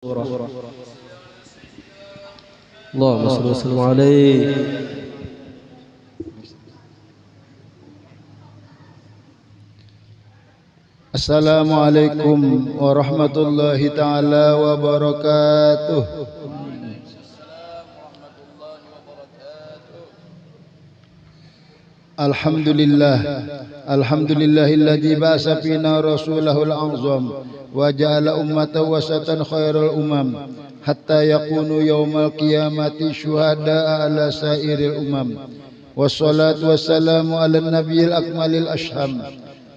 اللهم صل وسلم عليه. Assalamualaikum warahmatullahi taala wabarakatuh. Alhamdulillahilladzi ba'atsa fina rasulahul azam wa ja'ala ummatahu wasatan khairal umam hatta yakunu yaumal qiyamati syuhada'a ala sairil umam. Wassalatu wassalamu ala nabiyil akmalil asham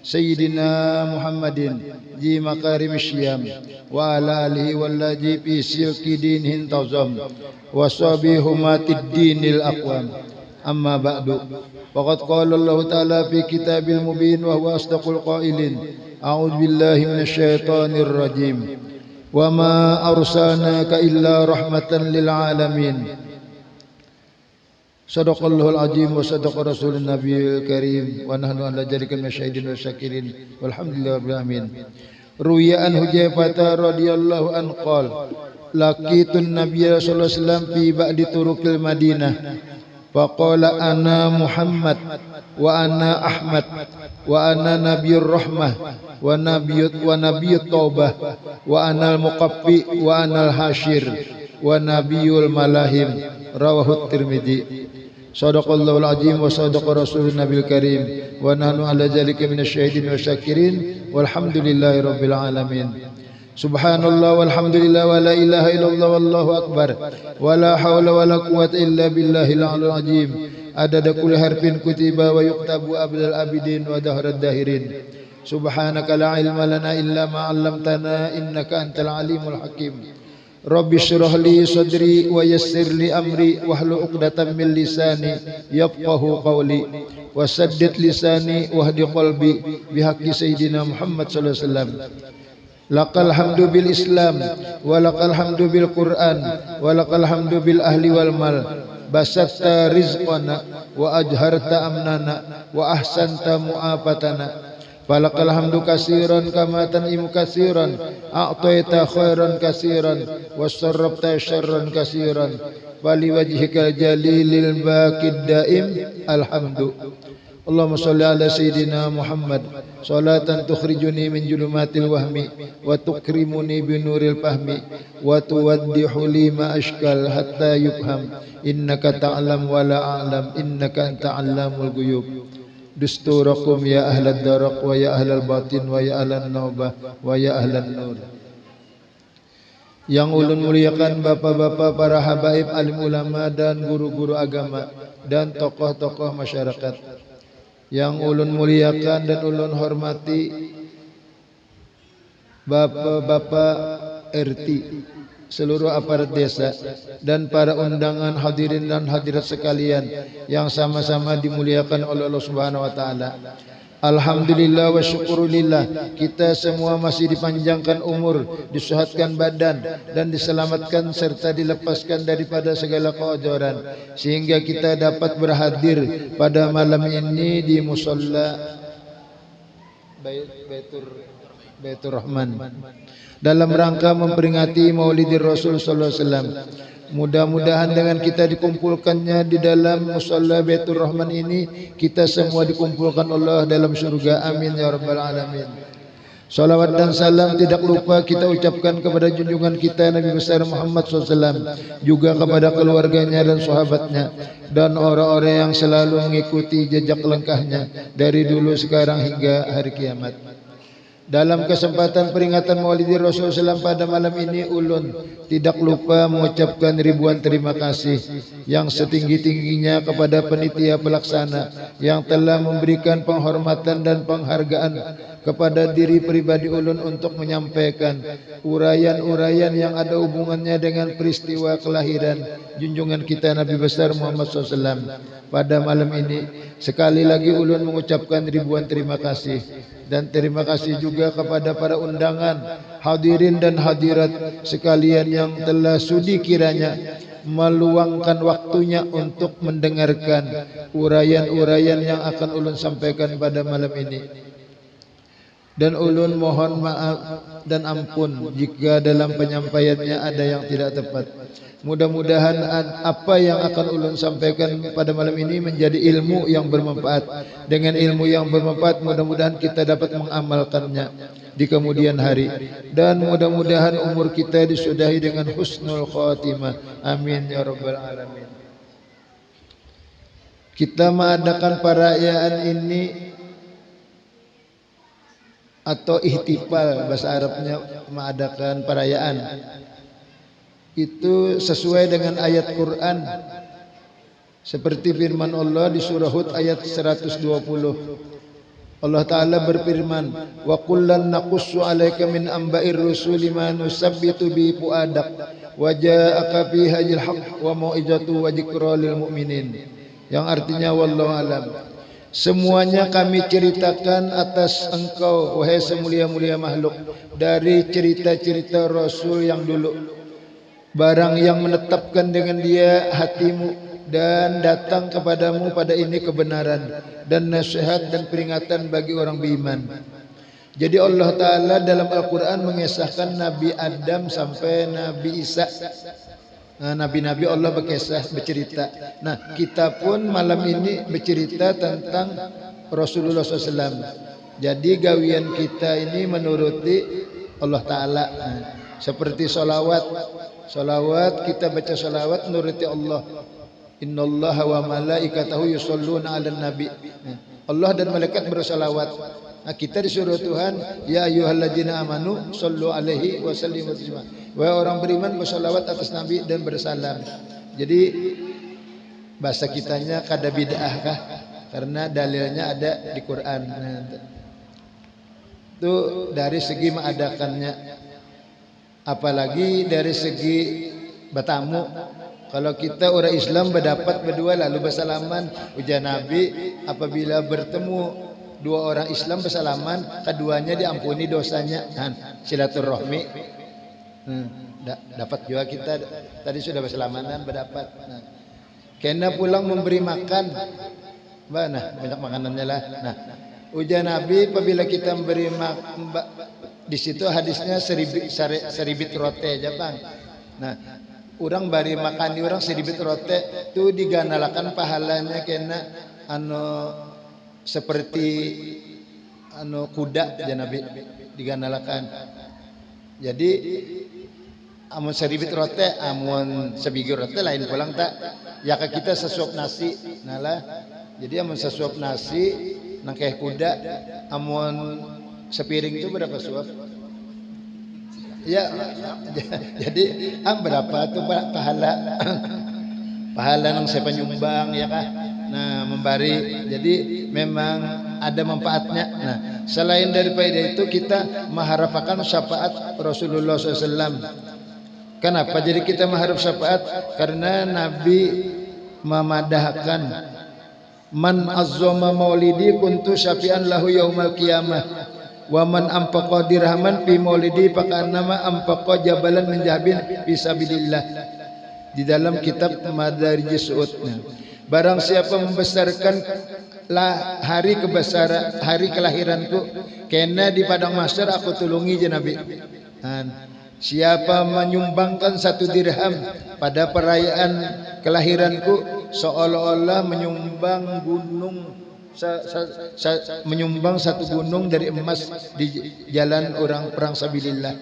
Sayyidina Muhammadin ji makarim syam wa ala alihi wallazi fi silki dinhin tazam wa sabihumatid dinil aqwam. Amma ba'du. Faqad qala Allah Ta'ala fi kitabil mubin wa huwa asdaqul qailin. A'udzu billahi minasyaitonir rajim. Wa ma arsalnaka illa rahmatan lil alamin. Sadaqallahul azim wa sadaqa rasulun nabiyil karim wa nahnu ala dzalika minasyahidin wa syakirin walhamdulillahi rabbil alamin. Ruya an Hudzaifah radhiyallahu an qala laqitun nabiyya sallallahu alaihi wasallam fi ba'di turuqil Madinah faqala ana Muhammad wa ana Ahmad wa ana nabiyyur rahmah wa nabiyyut taubah wa ana al-muqaffi wa ana al-hashir wa nabiyyul malahim. Rawahu Tirmidzi. Shadaqallahul azim wa sadaqa rasulun nabiyil karim wa nahnu ala dzalika minasyahidin wa syakirin walhamdulillahi rabbil alamin. Subhanallah walhamdulillah wa la ilaha illallah wallahu akbar wa la hawla wa la quwwata illa billahil aliyyil azim. Adada kulli harfin kutiba wa yuktabu abdal abidin wa dahrad dahirin. Subhanaka la ilma lana illa ma 'allamtana innaka antal alimul hakim. Rabbi syrah li sadri wa yassir li amri wahlul 'uqdatam min lisani yafqahu qawli wa saddid lisani wahdi qalbi bihaqqi sayyidina Muhammad sallallahu alaihi wasallam. Laqal hamdu bil Islam wa laqal hamdu bil Quran wa laqal hamdu bil ahli wal mal. Basatta rizqana wa ajharta amnana wa ahsanta mu'afatana. Falakal hamdu kasiran kama tan'imu kasiran a'taita khairan kasiran wasarrabta syarran kasiran wali wajhikal jalilil baqid daim alhamdu. Allahumma shalli ala sayyidina Muhammad salatan tukhrijuni min julumatil wahmi wa tukrimuni binuril fahmi wa tuwaddihu li ma ashkal hatta yufham innaka ta'lam wa la a'lam innaka anta 'allamul ghuyub. Dusturakum ya ahlad daraq wa ya ahlal batin wa ya ahlan naubah wa ya ahlan nur. Yang ulun muliakan bapak-bapak, para habaib, alim ulama dan guru-guru agama dan tokoh-tokoh masyarakat. Yang ulun muliakan dan ulun hormati bapak-bapak RT, seluruh aparat desa dan para undangan hadirin dan hadirat sekalian yang sama-sama dimuliakan oleh Allah Subhanahu wa taala. Alhamdulillah wa syukurillah, kita semua masih dipanjangkan umur, disehatkan badan dan diselamatkan serta dilepaskan daripada segala keojoran sehingga kita dapat berhadir pada malam ini di musalla Baitur Rahman dalam rangka memperingati Maulidir Rasul sallallahu alaihi wasallam. Mudah-mudahan dengan kita dikumpulkannya di dalam musalla Baitur Rahman ini, kita semua dikumpulkan Allah dalam surga. Amin ya rabbal alamin. Salawat dan salam tidak lupa kita ucapkan kepada junjungan kita Nabi besar Muhammad SAW, juga kepada keluarganya dan sahabatnya dan orang-orang yang selalu mengikuti jejak langkahnya dari dulu sekarang hingga hari kiamat. Dalam kesempatan peringatan Maulidir Rasul SAW pada malam ini, ulun tidak lupa mengucapkan ribuan terima kasih yang setinggi-tingginya kepada panitia pelaksana yang telah memberikan penghormatan dan penghargaan kepada diri pribadi ulun untuk menyampaikan uraian-uraian yang ada hubungannya dengan peristiwa kelahiran junjungan kita Nabi besar Muhammad SAW pada malam ini. Sekali lagi ulun mengucapkan ribuan terima kasih. Dan terima kasih juga kepada para undangan, hadirin dan hadirat sekalian yang telah sudi kiranya meluangkan waktunya untuk mendengarkan uraian-uraian yang akan ulun sampaikan pada malam ini. Dan ulun mohon maaf dan ampun jika dalam penyampaiannya ada yang tidak tepat. Mudah-mudahan apa yang akan ulun sampaikan pada malam ini menjadi ilmu yang bermanfaat. Dengan ilmu yang bermanfaat mudah-mudahan kita dapat mengamalkannya di kemudian hari, dan mudah-mudahan umur kita disudahi dengan husnul khatimah. Amin ya rabbal alamin. Kita mengadakan perayaan ini atau ihtifal, bahasa Arabnya mengadakan perayaan, itu sesuai dengan ayat Quran seperti firman Allah di surah Hud ayat 120. Allah Ta'ala berfirman, wa kullan naqussu alaika min amba'ir rusuli ma nusabbitu bi fuadak wa ja'aka fi hajil haqq wa mau'izatu wa dzikra lil mu'minin, yang artinya wallahu alam. Semuanya kami ceritakan atas engkau wahai semulia-mulia makhluk dari cerita-cerita Rasul yang dulu, barang yang menetapkan dengan dia hatimu dan datang kepadamu pada ini kebenaran dan nasihat dan peringatan bagi orang beriman. Jadi Allah Ta'ala dalam Al-Quran mengisahkan Nabi Adam sampai Nabi Isa. Nabi-nabi Allah bercerita. Nah, kita pun malam ini bercerita tentang Rasulullah SAW. Jadi gawian kita ini menuruti Allah Ta'ala. Seperti solawat. Solawat, kita baca solawat menuruti Allah. Innallaha wa malaikatahu yusholluna 'alan nabi. Allah dan malaikat bersolawat. Nah, kita disuruh Tuhan, ya ayyuhalladzina amanu shollu alaihi wa sallimu taslima. Wahai orang beriman, bersolawat atas Nabi dan bersalam. Jadi bahasa kitanya kada bid'ah kah? Karena dalilnya ada di Quran. Itu dari segi mengadakannya. Apalagi dari segi bertamu. Kalau kita orang Islam berdapat berdua lalu bersalaman, ujar Nabi apabila bertemu dua orang Islam bersalaman, keduanya diampuni dosanya. Silaturahmi. Dapat juga kita tadi sudah berselamanan berdapat. Kena pulang memberi makan. Nah, banyak makanannya lah. Nah, ujar Nabi apabila kita memberi makan, di situ hadisnya seribit rote aja bang. Nah, orang bari makan di orang seribit rote tu diganalakan pahalanya kena seperti kuda ya Nabi diganalakan. Jadi amun seribit rote, amun sebigi rote lain pulang tak ya ke kita sesuap nasi nalah. Jadi amun sesuap nasi nangkeh kuda, amun sepiring itu berapa suap? Ya, jadi berapa tuh pahala? Pahala nang saya penyumbang ya kah? Nah, memberi. Jadi memang ada manfaatnya. Nah, selain daripada itu kita mengharapkan syafaat Rasulullah SAW. Kenapa? Jadi kita mengharap syafaat karena Nabi memadahkan man azzama maulidi kuntu syafi'an lahu yaumal qiyamah. Wa man anfaqa dirhaman fi maulidi faqannama anfaqa jabalan min jahabin fi sabilillah. Di dalam kitab Madarijus Su'udnya, barang siapa membesarkan hari kelahiranku, kena di padang mahsyar aku tulungi je Nabi. Siapa menyumbangkan 1 dirham pada perayaan kelahiranku, seolah-olah menyumbang menyumbang 1 gunung dari emas di jalan orang perang sabilillah.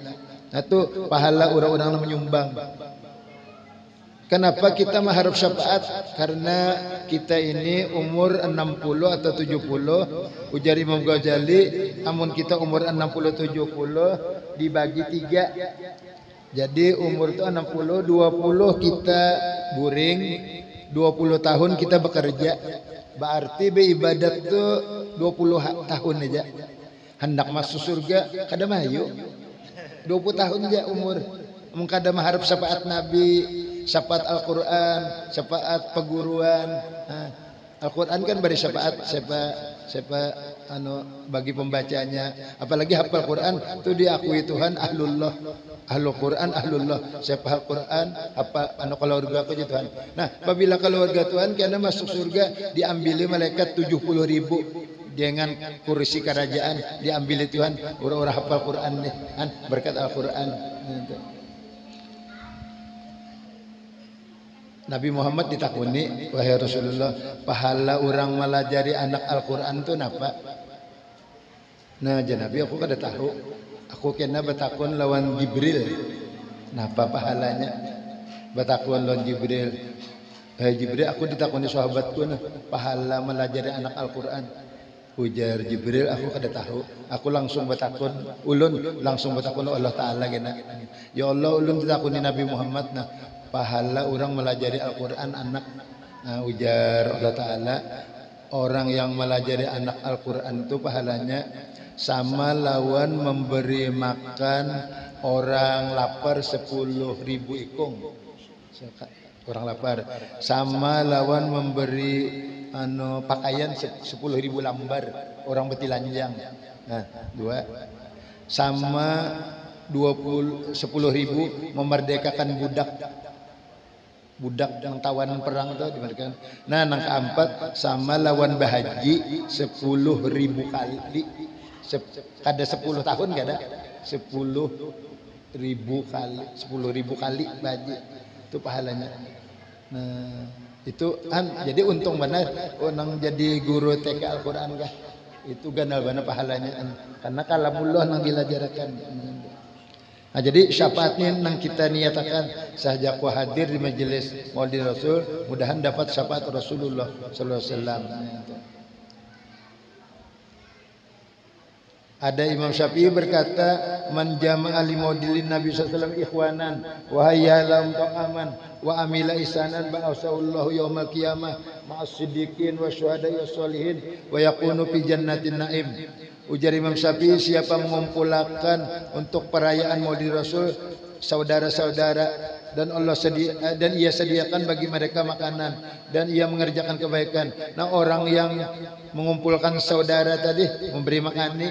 Nah, itu pahala orang-orang yang menyumbang. Kenapa kita mengharap syafaat? Karena kita ini umur 60 atau 70. Ujar Imam Ghazali, amun kita umur 60-70 dibagi 3. Jadi umur itu 60, 20 kita buring, 20 tahun kita bekerja. Berarti beribadat itu 20 tahun aja. Hendak masuk surga kada mayu. 20 tahun aja umur. Mungkin kada mengharap syafaat Nabi, syafaat Al-Quran, syafaat peguruan. Al-Quran kan beri syafaat siapa bagi pembacanya. Apalagi hafal Quran itu diakui Tuhan ahlullah. Ahlul Quran ahlullah. Siapa hafal Quran apa keluarga aku Tuhan. Nah, apabila keluarga Tuhan karena masuk surga diambil malaikat 70.000 dengan kursi kerajaan diambil Tuhan orang-orang hafal Quran nih kan berkat Al-Quran. Nabi Muhammad ditakuni, wahai Rasulullah, pahala orang melajari anak Al-Quran itu napa? Nah, Nabi aku kada tahu. Aku kena bertakun lawan Jibril. Napa pahalanya? Bertakun lawan Jibril. Hai Jibril, aku ditakuni sahabatku nah, pahala melajari anak Al-Quran. Ujar Jibril, aku kada tahu. Aku langsung bertakun, ulun langsung bertakun Allah Ta'ala kena. Ya Allah, ulun ditakuni Nabi Muhammad nah, pahala orang melajari Al-Quran anak. Nah, ujar Allah Ta'ala, orang yang melajari anak Al-Quran itu pahalanya sama lawan memberi makan orang lapar 10.000 ikung. Orang lapar sama lawan memberi pakaian 10.000 lambar orang betilanjang. Nah, dua sama 10.000 memerdekakan budak yang tawanan perang itu dimerdekakan. Nah, yang keempat sama lawan bahaji 10.000 kali. Kada 10 tahun kada 10.000 kali 10.000 kali bahaji itu pahalanya. Nah, itu jadi untung benar orang jadi guru TK Al-Quran kah itu ganal benar pahalanya karena kalamullah nang dilajarakan. Nah, jadi syafaatnya nang kita niatakan sahajak hadir di majelis Maulid Rasul, mudahan dapat syafaat Rasulullah sallallahu alaihi wasallam. Ada Imam Syafi'i berkata, man jama'a li maulidin Nabi sallallahu alaihi wasallam ikhwanan wa hayya lahum ta'aman wa amila isanan ba'asallahu yaumal qiyamah ma'as siddiqin wa syuhada'i was-solihin wa yakunu fi jannatin na'im. Ujar Imam Syafi'i, siapa mengumpulkan untuk perayaan Maulid Rasul saudara-saudara dan ia sediakan bagi mereka makanan dan ia mengerjakan kebaikan. Nah, orang yang mengumpulkan saudara tadi memberi makan ini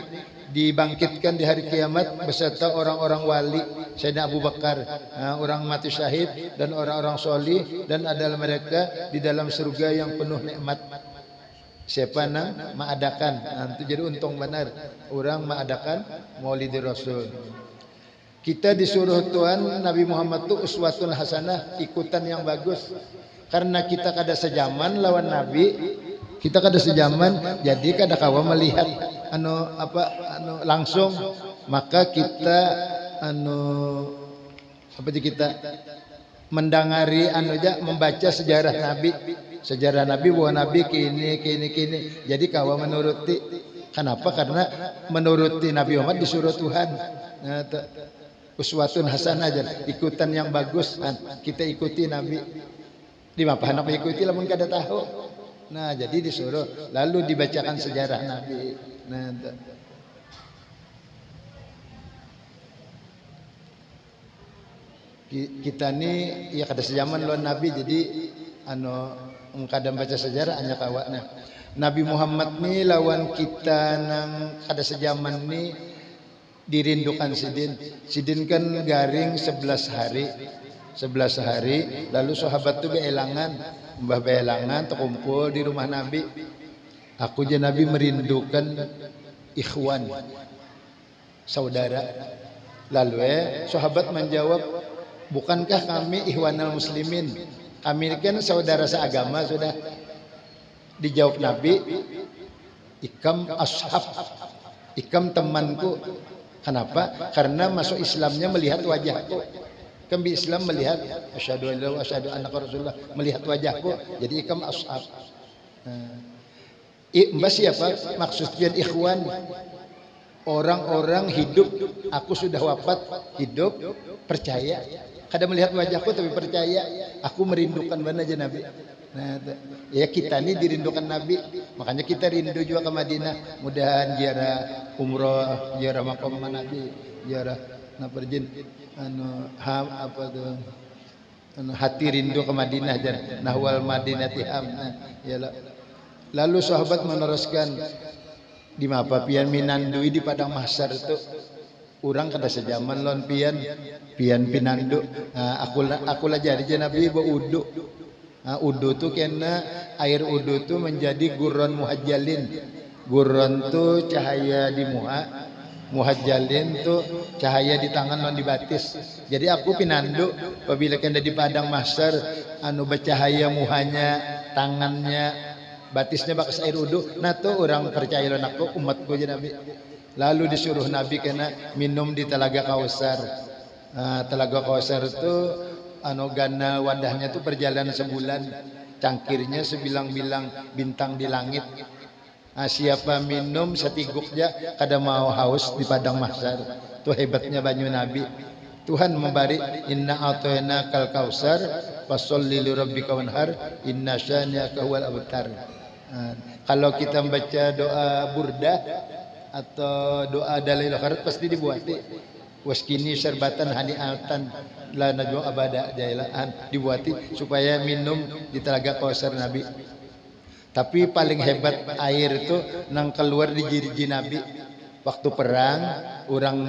dibangkitkan di hari kiamat beserta orang-orang wali Sayyidina Abu Bakar, orang mati syahid dan orang-orang solih, dan adalah mereka di dalam surga yang penuh nikmat. Siapa nang mengadakan, itu jadi untung benar orang mengadakan Maulid Rasul. Kita disuruh Tuhan Nabi Muhammad itu uswatun hasanah, ikutan yang bagus. Karena kita kada sejaman lawan Nabi, kita kada sejaman, jadi kada kawa melihat langsung, maka kita kita mendangari membaca sejarah Nabi bahwa Nabi kini. Jadi kawa menuruti. Kenapa? Karena menuruti Nabi Muhammad disuruh Tuhan. Nah, uswatun hasanah aja, ikutan yang bagus. Kita ikuti Nabi. Di mana hendak mengikuti lamun kada tahu. Nah, jadi disuruh lalu dibacakan sejarah Nabi. Nah, kita ni ya kada sejaman lawan Nabi, jadi kada baca sejarah hanya kawakna. Nabi Muhammad ni lawan kita nang kada sejaman ni dirindukan sidin kan garing 11 hari lalu sahabat tu beelangan terkumpul di rumah Nabi. Aku je Nabi merindukan ikhwan saudara. Lalu sahabat menjawab, bukankah kami ikhwanal muslimin, kami kan saudara seagama sudah. Dijawab Nabi, ikam ashab, ikam temanku. Kenapa? Karena masuk Islamnya melihat wajahku. Kami Islam melihat asyhadu an la ilaha illallah wa asyhadu annaka rasulullah, melihat wajahku. Jadi ikam ashab. Mbak siapa? Maksudnya ikhwan, orang-orang hidup. Aku sudah wafat, hidup, percaya. Kada melihat wajahku tapi percaya. Aku merindukan mana aja Nabi. Nah, ya kita ini dirindukan Nabi, makanya kita rindu juga ke Madinah. Mudahan ziarah umroh, ziarah makam Nabi, ziarah naperjin hati rindu ke Madinah jar nahwal madinati ham. Lalu sahabat meneruskan, di mapa pian minandui di padang mahsyar itu orang kada sejaman lon pian pinandu. Aku lajari je Nabi bawa udu. Udu tu kena air udu tu menjadi gurun muhajjalin, Gurron tu cahaya di muha, muhajjalin tu cahaya di tangan non dibatis. Jadi aku pinandu apabila kena di padang mahsyar anu bercahaya muhanya, tangannya, batisnya bakas air wudu. Nah tu orang percaya lan aku umatku aja Nabi. Lalu disuruh Nabi kena minum di Telaga Kausar. Nah, Telaga Kausar itu anu gana wadahnya tuh perjalanan sebulan, cangkirnya sebilang-bilang bintang di langit. Nah, siapa minum setiguknya kada mau haus di padang mahsyar. Itu hebatnya banyu Nabi. Tuhan memberi inna a'tayna kal kausar fasholli li rabbika wanhar inna syani'aka huwal abtar. Nah, kalau kita membaca doa burda atau doa dalil akhirat pasti dibuati waskini syarbatan hani'atan la najwa abada jailaan, dibuati supaya minum di Telaga Kausar Nabi. Tapi paling hebat air itu nang keluar di jiri Nabi waktu perang. Orang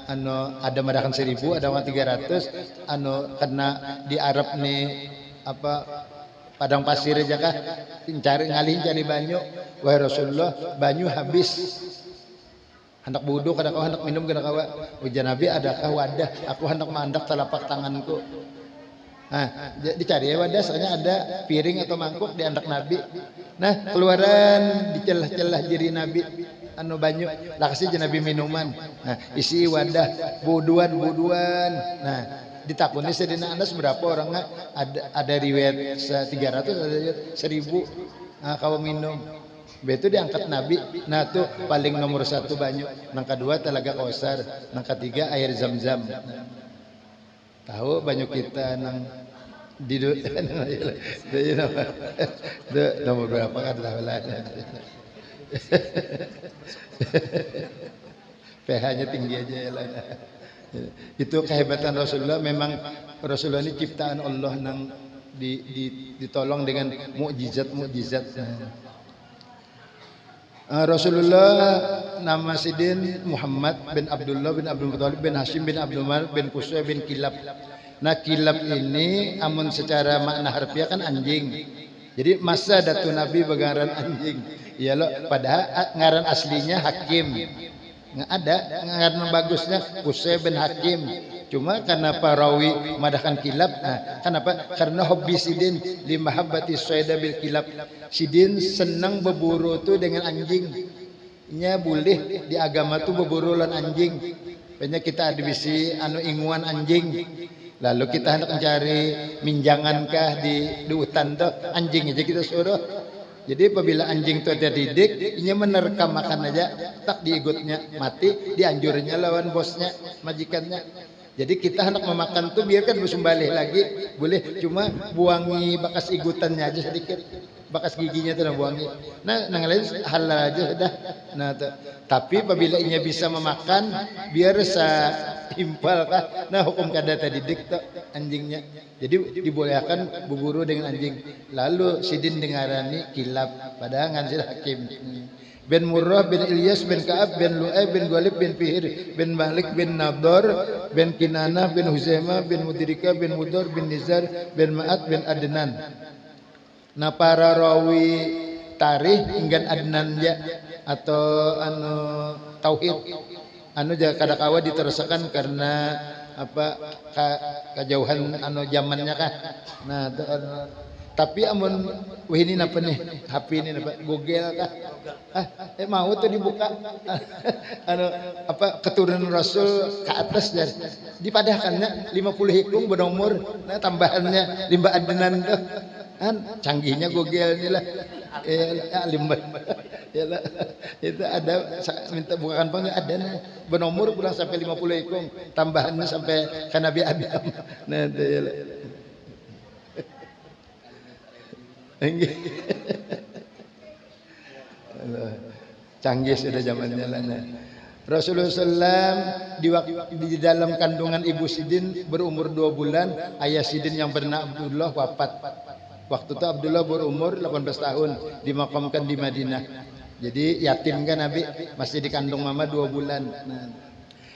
anu ada madakan 1000, ada 300 anu kena di Arab nih apa padang pasir aja kah cari ngalih cari banyu. Wahai Rasulullah, banyu habis, hendak wudu kada kau hendak minum kada kawa. Ujar Nabi, adakah wadah aku hendak mandak telapak tanganku. Nah, dicari ya wadah, soalnya ada piring atau mangkuk di andak Nabi. Nah, keluaran di celah-celah jari Nabi anu banyu, lah kasih Nabi minuman. Nah, isi wadah buduan. Nah, ditakuni sedina Anas berapa orang ada riwayat 300, ada riwayat 1000. Nah, kalau minum begitu diangkat Nabi. Nah, tuh paling nomor 1 banyu, nang kedua Telaga Kausar, nang ketiga air Zam-Zam. Tahu banyak kita nang di nomor berapa kan tahu lah. pH-nya tinggi aja ya lah. Itu kehebatan Rasulullah. Memang Rasulullah ini ciptaan Allah nang ditolong dengan mukjizat. Rasulullah nama Sidin Muhammad bin Abdullah bin Abdul Muttalib bin Hashim bin Abdul Malik bin Qusay bin Kilab. Nah, Kilab ini amun secara makna harfiah kan anjing. Jadi masa datu Nabi begaran anjing. Ya lo, padahal ngaran aslinya Hakim. Nggak ada ngaran bagusnya Qusay bin Hakim. Cuma karena parawi madahkan Kilab. Nah, kenapa? Karena hobi Sidin li mahabbati sayda bil kilab. Sidin senang berburu tuh dengan anjing. Nya boleh di agama tuh berburu lan anjing. Banyak kita ada bisi anu inguan anjing. Lalu kita hendak mencari minjangankah di hutan tuh anjing aja kita suruh. Jadi apabila anjing itu ada didik, ini menerkam makan aja, tak diikutnya mati, dianjurnya lawan bosnya, majikannya. Jadi kita hendak memakan tuh biarkan bersembelih lagi, boleh, cuma buangi bakas igutannya aja sedikit, bakas giginya tuh buangi. Nah, nang lain halal aja sudah. Nah, tapi apabila inya bisa memakan, biar impal kah? Nah, hukum kada tadi dik tuh anjingnya. Jadi dibolehkan berburu dengan anjing. Lalu Sidin dengarani Kilab, padahal ngansir Hakim. Bin Murrah bin Ilyas bin Ka'ab bin Lu'ay bin Ghalib bin Fihir bin Malik bin Nadar bin Kinanah bin Huzaimah bin Mudrika bin Mudar bin Nizar bin Ma'at bin Adnan. Nah, para rawi tarikh inggan Adnan ya atau anu tauhid anu kada kawa diterusakan karena apa kejauhan anu zamannya kah. Nah, tapi amun ini napa nih HP ini napa Google kah? Mau tuh dibuka anu apa keturunan Rasul ke atas jadi dipadahkannya 50 hikum bernomor. Nah, tambahannya limba Adnan tuh kan canggihnya Google ini lah. Limba ya lah. Itu ada minta bukakan panggil ada nah bernomor pulang sampai 50 hikum, tambahannya sampai ke Nabi Adam. Nah, itu ya lah. Canggih sudah zamannya lah. Rasulullah SAW di dalam kandungan ibu Sidin berumur 2 bulan, ayah Sidin yang bernama Abdullah wafat. Waktu itu Abdullah berumur 18 tahun, dimakamkan di Madinah. Jadi yatim kan Nabi, masih dikandung mama 2 bulan. Nah,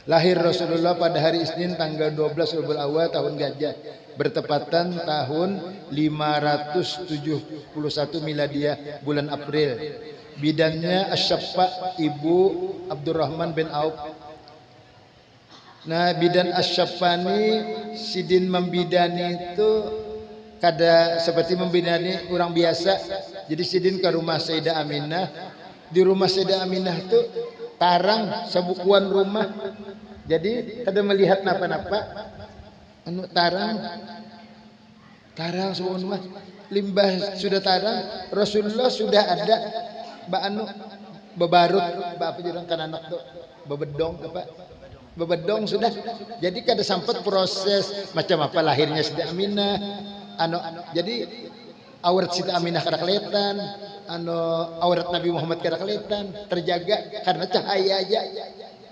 lahir Rasulullah pada hari Isnin tanggal 12 Rabiul Awal tahun Gajah, bertepatan tahun 571 miladiah bulan April. Bidannya Asy-Syaffa ibu Abdurrahman bin Auf. Nah, bidan Asy-Syaffa ni sidin membidani itu kada seperti membidani orang biasa. Jadi sidin ke rumah Sayyidah Aminah. Di rumah Sayyidah Aminah tu tarang sebukuan rumah. Jadi kada melihat napa-napa. Anu tarang sebukuan rumah. Limbah sudah tarang, Rasulullah sudah ada anu bebarut, apa jurang kan anak tu, bebedong apa? Bebedong sudah. Jadi kada sempat proses macam apa lahirnya Sayyidah Aminah. Jadi aurat Sayyidah Aminah kada kelihatan, aurat Nabi Muhammad kada kelihatan, terjaga karena cahaya aja.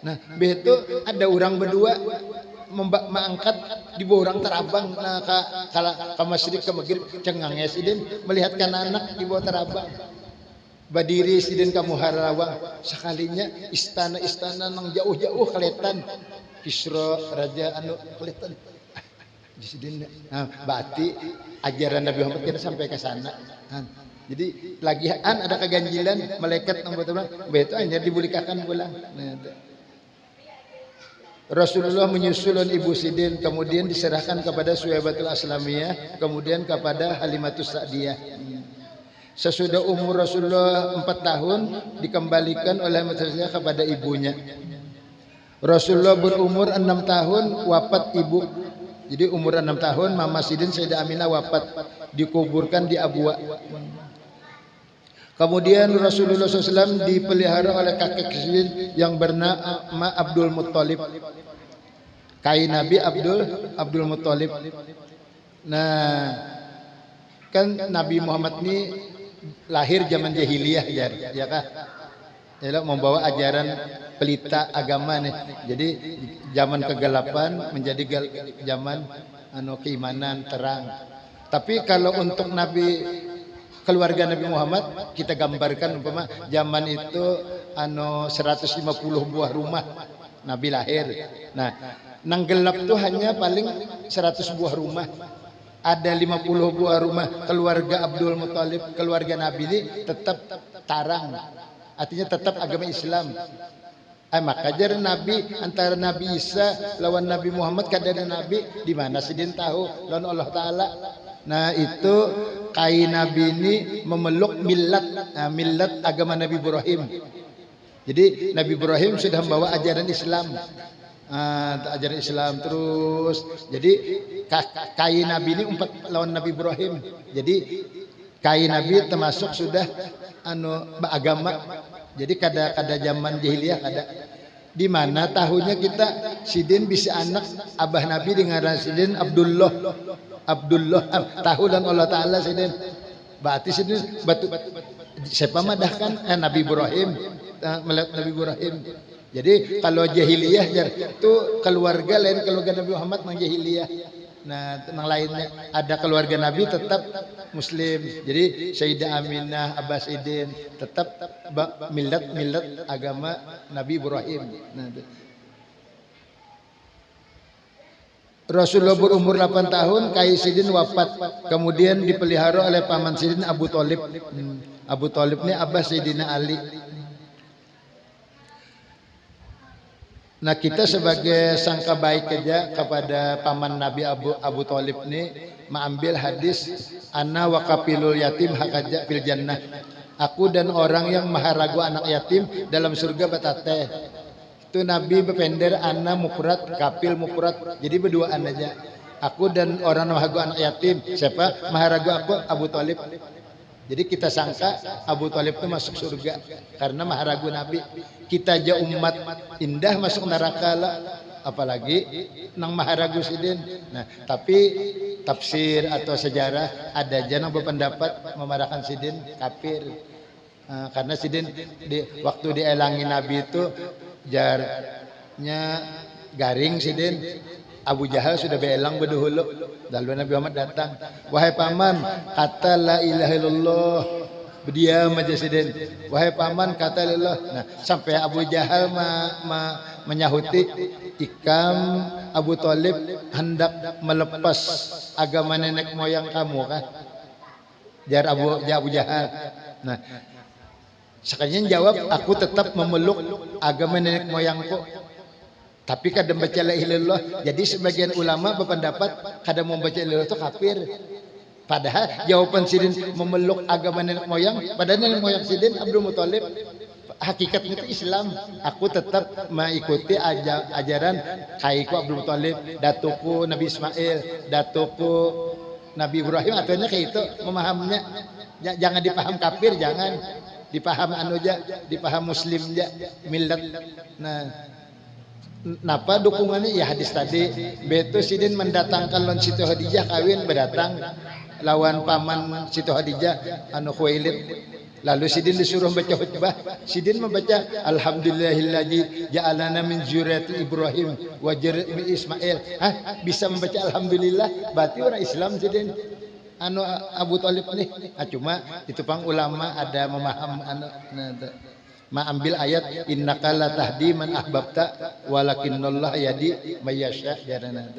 Nah, begitu ada orang berdua mengangkat di bawah orang terabang ke masyrik ke maghrib cengange sidin melihat kan anak di bawah terabang. Badiri sidin kamu harawang sekalinya istana nang jauh-jauh kelihatan Kisra raja kelihatan di sidin. Nah, berarti ajaran Nabi Muhammad kita sampai ke sana. Jadi lagian ada keganjilan malaikat nang betul betul hanya dibulikakan pulang. Rasulullah menyusulun ibu sidin, kemudian diserahkan kepada Suwaibatul Aslamiyah, kemudian kepada Halimatus Sa'diyah. Sesudah umur Rasulullah 4 tahun dikembalikan oleh Halimatus kepada ibunya. Rasulullah berumur 6 tahun wafat ibu. Jadi umur 6 tahun Mama Sidin Sayyidah Aminah wafat, dikuburkan di Abwa. Kemudian Rasulullah SAW dipelihara oleh kakek Sidin yang bernama Abdul Muttalib. Kai Nabi Abdul Muttalib. Nah, kan Nabi Muhammad ini lahir zaman jahiliyah ya kah? Ya, membawa ajaran pelita agama nih. Jadi zaman kegelapan menjadi zaman keimanan terang. Tapi kalau untuk keluarga Nabi Muhammad kita gambarkan umpama zaman itu 150 buah rumah Nabi lahir. Nah, nang gelap tuh hanya paling 100 buah rumah. Ada 50 buah rumah keluarga Abdul Muttalib, keluarga Nabi ini tetap tarang. Artinya tetap agama Islam. Maka jar Nabi antara Nabi Isa lawan Nabi Muhammad kadang Nabi di mana sidin tahu lawan Allah Taala. Nah, itu kai Nabi ini memeluk millat agama Nabi Ibrahim. Jadi Nabi Ibrahim sudah membawa ajaran Islam. Ajaran Islam terus. Jadi kai Nabi ini umpat lawan Nabi Ibrahim. Jadi kai Nabi termasuk sudah beragama. Jadi kada zaman jahiliyah kada. Di mana tahunnya kita sidin bisa anak abah Nabi dengan sidin Abdullah tahu dan Allah Taala sidin. Berarti sidin batu siapa madahkan Nabi Ibrahim melihat Nabi Ibrahim. Jadi kalau jahiliyah itu keluarga lain keluarga Nabi Muhammad mang jahiliyah. Nah, yang lainnya ada keluarga Nabi tetap Muslim. Jadi Sayyidah Aminah, Abbas Idin tetap millat agama Nabi Ibrahim. Nah, Rasulullah berumur 8 tahun, Kai Sidin wafat. Kemudian dipelihara oleh paman Sidin Abu Thalib. Abu Thalib ini Abbas Sayyidina Ali. Nah, kita sebagai sangka baik aja kepada paman Nabi Abu Thalib ini mengambil hadis ana wa kafilul yatim hakaja fil jannah. Aku dan orang yang maharagu anak yatim dalam surga batateh. Itu Nabi berpender ana mufrad, kafil mufrad. Jadi berduaan aja. Aku dan orang maharagu anak yatim. Siapa? Maharagu aku Abu Thalib. Jadi kita sangka Abu Thalib itu masuk surga karena maharagu Nabi. Kita aja umat indah masuk neraka lah, apalagi nang maharagu sidin. Nah, tapi tafsir atau sejarah ada aja yang berpendapat memarahkan sidin kafir. Karena sidin waktu dielangi Nabi itu jarnya garing sidin. Abu Jahal sudah belang berdahulu. Lalu Nabi Muhammad datang. Wahai paman, kata la ilaha illallah. Berdiam aja sidin. Wahai paman, kata la ilaha. Nah, sampai Abu Jahal menyahuti ikam Abu Thalib hendak melepas agama nenek moyang kamu kan? Jar Abu Jahal. Nah, Sekalian jawab, aku tetap memeluk agama nenek moyangku. Tapi kadang baca la ilaha illallah. Jadi sebagian ulama berpendapat kadang membaca la ilaha illallah itu kafir. Padahal jawaban sidin memeluk agama nenek moyang, padahal nenek moyang sidin Abdul Muthalib. Hakikatnya itu Islam. Aku tetap mengikuti ajaran kaiku Abdul Muthalib, datuku Nabi Ismail, datuku Nabi Ibrahim. Artinya kayak itu memahaminya. Jangan dipaham kafir, jangan dipaham dipaham muslim millat. Nah, napa dukungannya ya hadis tadi. Beto sidin mendatangkan lon Siti Khadijah kawin berdatang lawan paman Siti Khadijah anu Khuwailid. Lalu sidin disuruh baca khutbah. Sidin membaca alhamdulillahilladzi ja'alana min zurriyyati Ibrahim wa zurriyyati Ismail. Bisa membaca alhamdulillah berarti orang Islam sidin anu Abu Thalib nih. Cuma itu pang ulama ada memaham ambil ayat innaka la tahdi man ahbabta walakinnallaha yahdi may yasha jarana.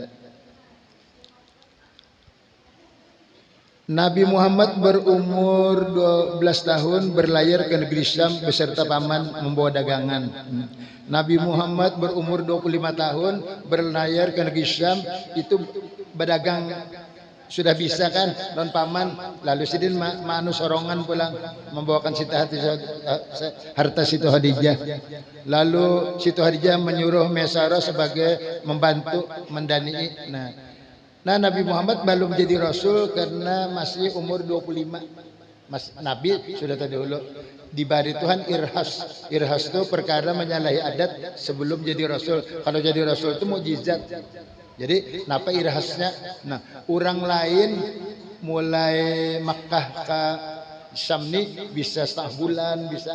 Nabi Muhammad berumur 12 tahun berlayar ke negeri Syam beserta paman membawa dagangan. Nabi Muhammad berumur 25 tahun berlayar ke negeri Syam itu berdagang sudah bisa kan non paman. Lalu sidin manu sorongan pulang membawakan harta Siti Khadijah. Lalu Siti Khadijah menyuruh Maisarah sebagai membantu mendani. Nah Nabi Muhammad belum jadi Rasul karena masih umur 25. Nabi sudah terdahulu diberi Tuhan irhas. Irhas itu perkara menyalahi adat sebelum jadi Rasul. Kalau jadi Rasul itu mukjizat. Jadi kenapa irhasnya? Nah orang lain mulai Makkah ke Syam ini bisa setengah bulan, bisa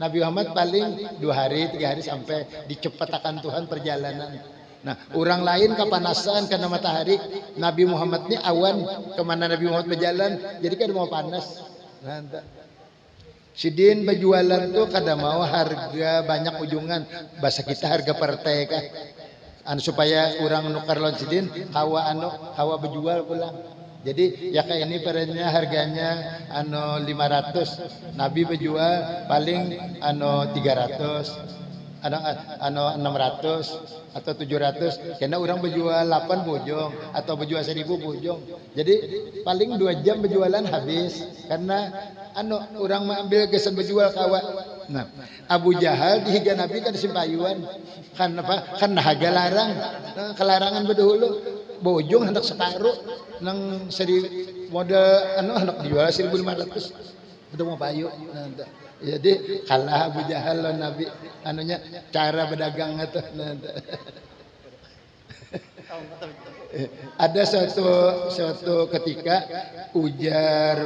Nabi Muhammad paling 2 hari 3 hari sampai dicepatakan Tuhan perjalanan. Nah, orang lain kepanasan karena matahari. Nabi Muhammad ini awan kemana Nabi Muhammad berjalan, jadi kan mau panas. Sidin berjualan tuh kadang mau harga banyak ujungan, bahasa kita harga partai kah. Supaya orang nukar lawan sidin, hawa berjual pulang. Jadi ya kayak ini perenya harganya 500, Nabi berjual paling 300. 600 atau 700 karena orang berjual 8 bujung atau berjual 1000 bujung. Jadi paling 2 jam berjualan habis karena orang mengambil kesan berjual kawa. Nah, Abu Jahal dihiga Nabi kan simpayuan. Kan apa? Kan harga larang. Kelarangan berdahulu bujung hendak separuh nang model hendak dijual 1500. Udah mau payu. Jadi kalah Abu Jahal lawan Nabi cara berdagang itu. Ada suatu ketika ujar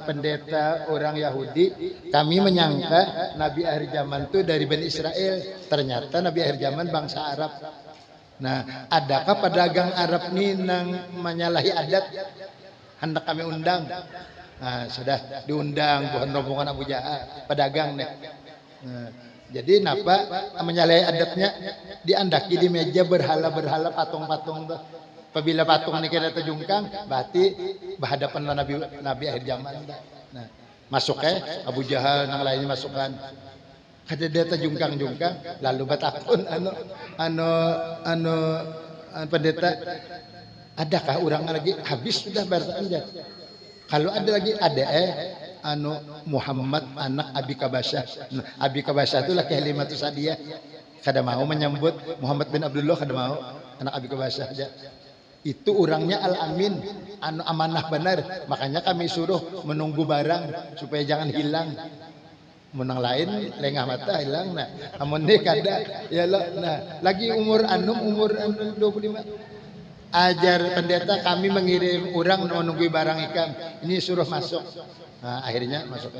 pendeta orang Yahudi, kami menyangka Nabi akhir zaman itu dari Bani Israel, ternyata Nabi akhir zaman bangsa Arab. Nah, adakah pedagang Arab ini nang menyalahi adat? Hendak kami undang. Nah, sudah diundang bukan rombongan Abu Jahal, pedagang nih. Nah, jadi napa menyalahi adatnya diandaki di meja berhala-berhala patung-patung tuh. Apabila patung ini kena terjungkang, berarti berhadapan Nabi akhir zaman. Nah, masuk Abu Jahal nang lainnya masukkan. Kata dia terjungkang-jungkang, lalu batakun pendeta, adakah orang lagi habis sudah bertanya. Kalau ada lagi Muhammad anak Abi Kabasyah. Nah, Abi Kabasyah itulah kalimat Sadiyah. Kada mau menyambut Muhammad bin Abdullah, kada mau anak Abi Kabasyah aja. Itu orangnya Al-Amin, amanah benar. Makanya kami suruh menunggu barang supaya jangan hilang. Menang lain lengah mata hilang. Nah, amun ni kada ya nah, lagi umur 25. Ajar pendeta kami mengirim orang menunggu barang ikan ini suruh masuk. Nah, akhirnya masuk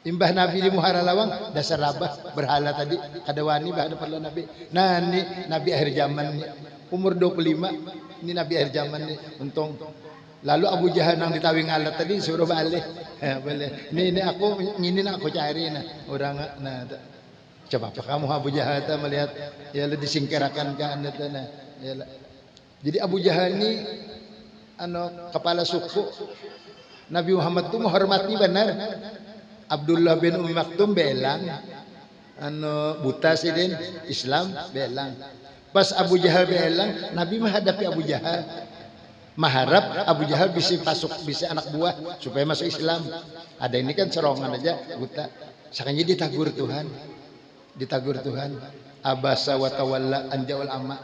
Imbah Nabi di Muhara Lawang dasar rabah berhala tadi kadawani bahada perlu Nabi. Nah ini Nabi akhir zaman nih umur 25 ini Nabi akhir zaman nih untung. Lalu Abu Jahal nang ditawing alat tadi suruh balik. Boleh. Ini aku cari orang coba apa kamu Abu Jahal melihat ya disingkirkan kan ya. Jadi Abu Jahal ini kepala suku Nabi Muhammad itu menghormati benar. Abdullah bin Ummi Maktum belang anu buta sidin Islam belang. Pas Abu Jahal belang, Nabi menghadapi Abu Jahal. Maharap Abu Jahal bisa masuk, bisa anak buah supaya masuk Islam. Ada ini kan serongan aja buta. Sakanya ditagur Tuhan. Ditagur Tuhan. Abasa wa tawalla an ja'al amma.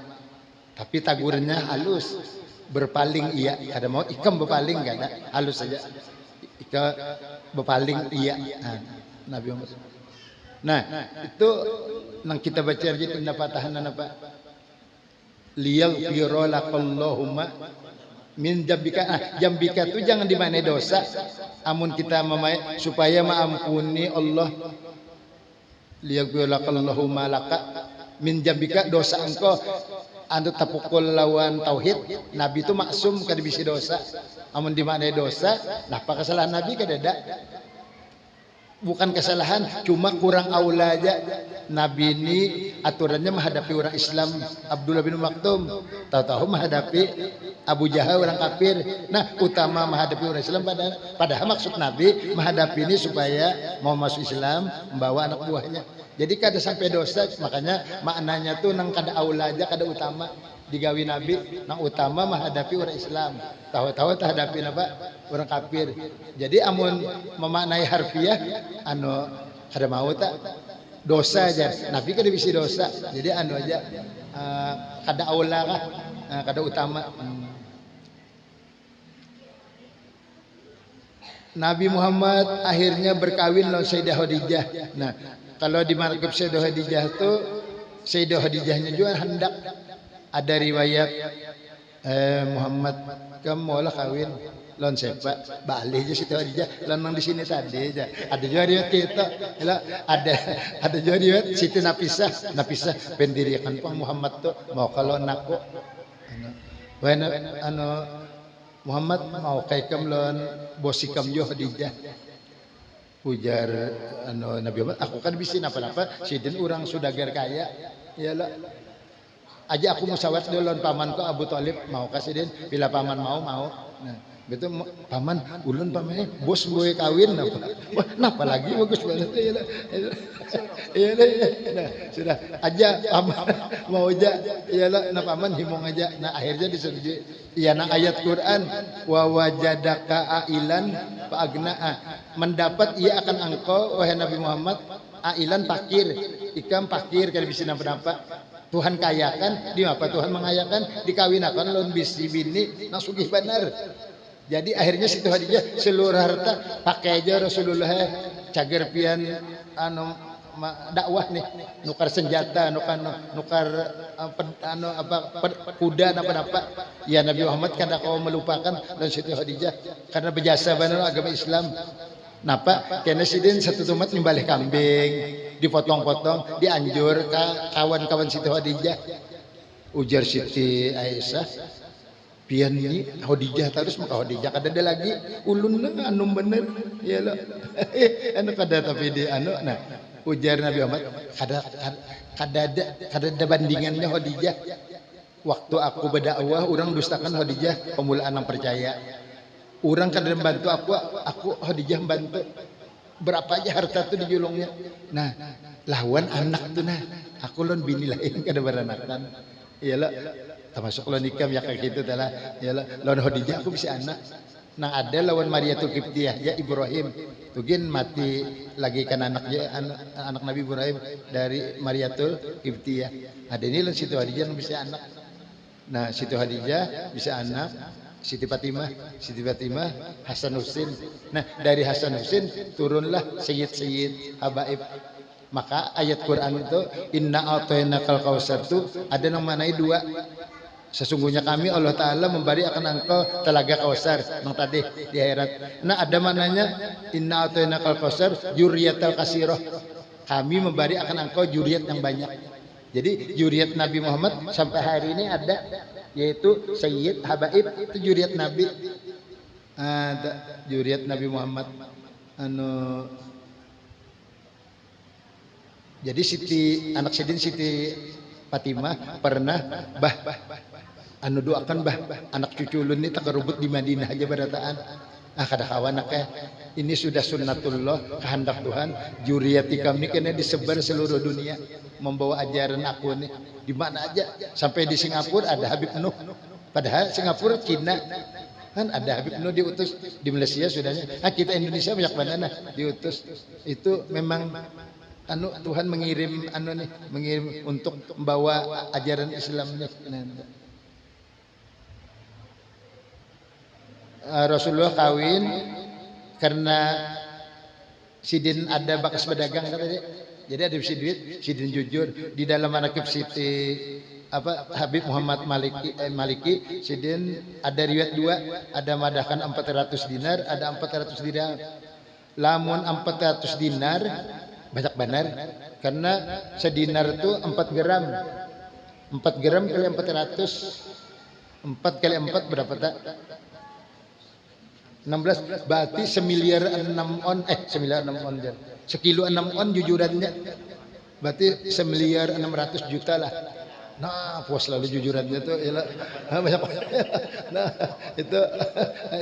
Tapi tagurnya halus. Berpaling iya, ada mau ikam berpaling enggak ada, halus saja. Ika berpaling iya. Nabi Muhammad. Nah, itu nang kita baca aja pendapatan apa? Liyaghfira lakallahumma min jambika. Jambika itu jangan dimana dosa. Amun kita memay supaya maampuni Allah. Liyaghfira lakallahumma laka min jambika dosa engkau. Anu tapukul lawan tauhid. Nabi itu maksum kada bisa dosa. Amun dimana dosa, nah apa kesalahan Nabi kadada? Bukan kesalahan, cuma kurang aula aja. Nabi ini aturannya menghadapi orang Islam Abdullah bin Maktum, tahu-tahu menghadapi Abu Jahal orang kafir. Nah, utama menghadapi orang Islam padahal maksud Nabi menghadapi ini supaya mau masuk Islam, membawa anak buahnya. Jadi kada sampai dosa, makanya maknanya tuh nang kada aula aja, kada utama digawi Nabi, nang utama menghadapi orang Islam. Tahu-tahu hadapi apa? Orang kafir. Jadi amun memaknai harfiah anu kada mau tak dosa aja. Nabi kada bisa dosa. Jadi anu aja kada aula kah, kada utama. Nabi Muhammad akhirnya berkawin lawan Sayyidah Khadijah. Nah, kalau di markab Sayyidah Khadijah itu Sayyidah Khadijahnya juga hendak ada riwayat Muhammad kamu maulah kawin lawan siapa? Balik aja Sayyidah Khadijah, lawan di sini tadi aja. Ada juga riwayat kita, ada juga riwayat Siti Nafisah pendirikan Pang Muhammad tuh mau kalau anakku. Anu Muhammad mau kaikam lawan bosikam jo Khadijah. Ujar anu Nabi Muhammad, aku kan bisa napa-napa, sidin orang sudagar kaya. Iyalah. Aja aku musyawarah dulu lawan pamanku Abu Thalib mau kasih din, bila paman mau. Nah, gitu paman ulun pamannya bos gue kawin apa. Wah, napa lagi bagus banget iyalah. Nah, sudah aja paman mau aja iyalah na paman himong aja. Nah, akhirnya disetujui. Iya na ayat Quran wa wajadaka ailan fa agnaa. Mendapat ia akan engkau wahai Nabi Muhammad ailan fakir, ikam fakir kada bisa napa-napa. Tuhan kayakan, di apa Tuhan mengayakan, dikawinakan lawan bisi bini nang sugih benar. Jadi akhirnya Siti Khadijah seluruh harta pakai aja Rasulullah cager pian anu dakwah nih, nukar senjata, nukar kuda apa. Ya Nabi Muhammad kada kau melupakan dan Siti Khadijah karena berjasa benar agama Islam. Napa? Kena sidin satu tumat nimbalih kambing, dipotong-potong, dianjur ke kawan-kawan Siti Khadijah. Ujar Siti Aisyah, pian ini Khadijah terus maka Khadijah kada ada lagi ulun anu bener, ya lo, anu kada tapi di anu. Nah, ujar Nabi Muhammad, kada ada bandingannya Khadijah. Waktu aku berdakwah, orang dustakan Khadijah, pemulaan yang percaya. Orang kadang bantu aku Khadijah bantu berapa aja harta tuh dijulungnya. Nah, lawan anak tuh nah, aku lon bini lain kada beranakan. Iyalah, termasuk lon nikam ya kayak gitu tala. Iyalah, lawan Khadijah aku bisa anak. Nah ada lawan Maria tuh Kiptiyah ya Ibrahim. Tugin mati lagi kan anaknya anak Nabi Ibrahim dari Maria tuh Kiptiyah. Ada ini lawan Siti Khadijah bisa anak. Nah Siti Khadijah bisa anak. Siti Fatimah, Hasan Husin. Nah dari Hasan Husin turunlah Sayyid Habaib. Maka ayat Quran itu Inna a'tainakal kautsar itu ada yang manai dua. Sesungguhnya kami Allah Ta'ala memberi akan engkau telaga Kausar yang tadi di akhirat. Nah ada mananya Inna a'tainakal kautsar juriyatal kasirah. Kami memberi akan engkau juriyat yang banyak. Jadi juriyat Nabi Muhammad sampai hari ini ada, yaitu Sayyid Habaib itu juriyat Nabi. Ada juriyat Nabi Muhammad. Jadi anak Sidin Siti Fatimah pernah doakan anak cucu ulun ini tak kerubut di Madinah aja berataan. Kada kawan anaknya Ini sudah sunnatullah, kehendak Tuhan. Juriyati kami kena disebar seluruh dunia, membawa ajaran aku nih di mana aja. Sampai di Singapura ada Habib Nuh. Padahal Singapura Cina kan ada Habib Nuh diutus, di Malaysia sudahnya. Kita Indonesia banyak mana diutus. Itu memang Tuhan mengirim mengirim untuk membawa ajaran Islam nih. Rasulullah kawin karena Sidin ada bakas pedagang katanya. Jadi ada si duit, Sidin jujur di dalam manaqib Siti Habib Muhammad Maliki, Sidin ada riwayat dua, ada madahkan 400 dinar, ada 400 dirham. Lamun 400 dinar banyak benar karena sedinar itu 4 gram. 4 gram kali 400. 4 kali 4 berapa tak? 16 berarti semiliar 6 on semiliar 6 on sekilo 6 on jujurannya berarti semiliar 600 juta lah. Nah puas lalu jujurannya tuh ya banyak. Nah itu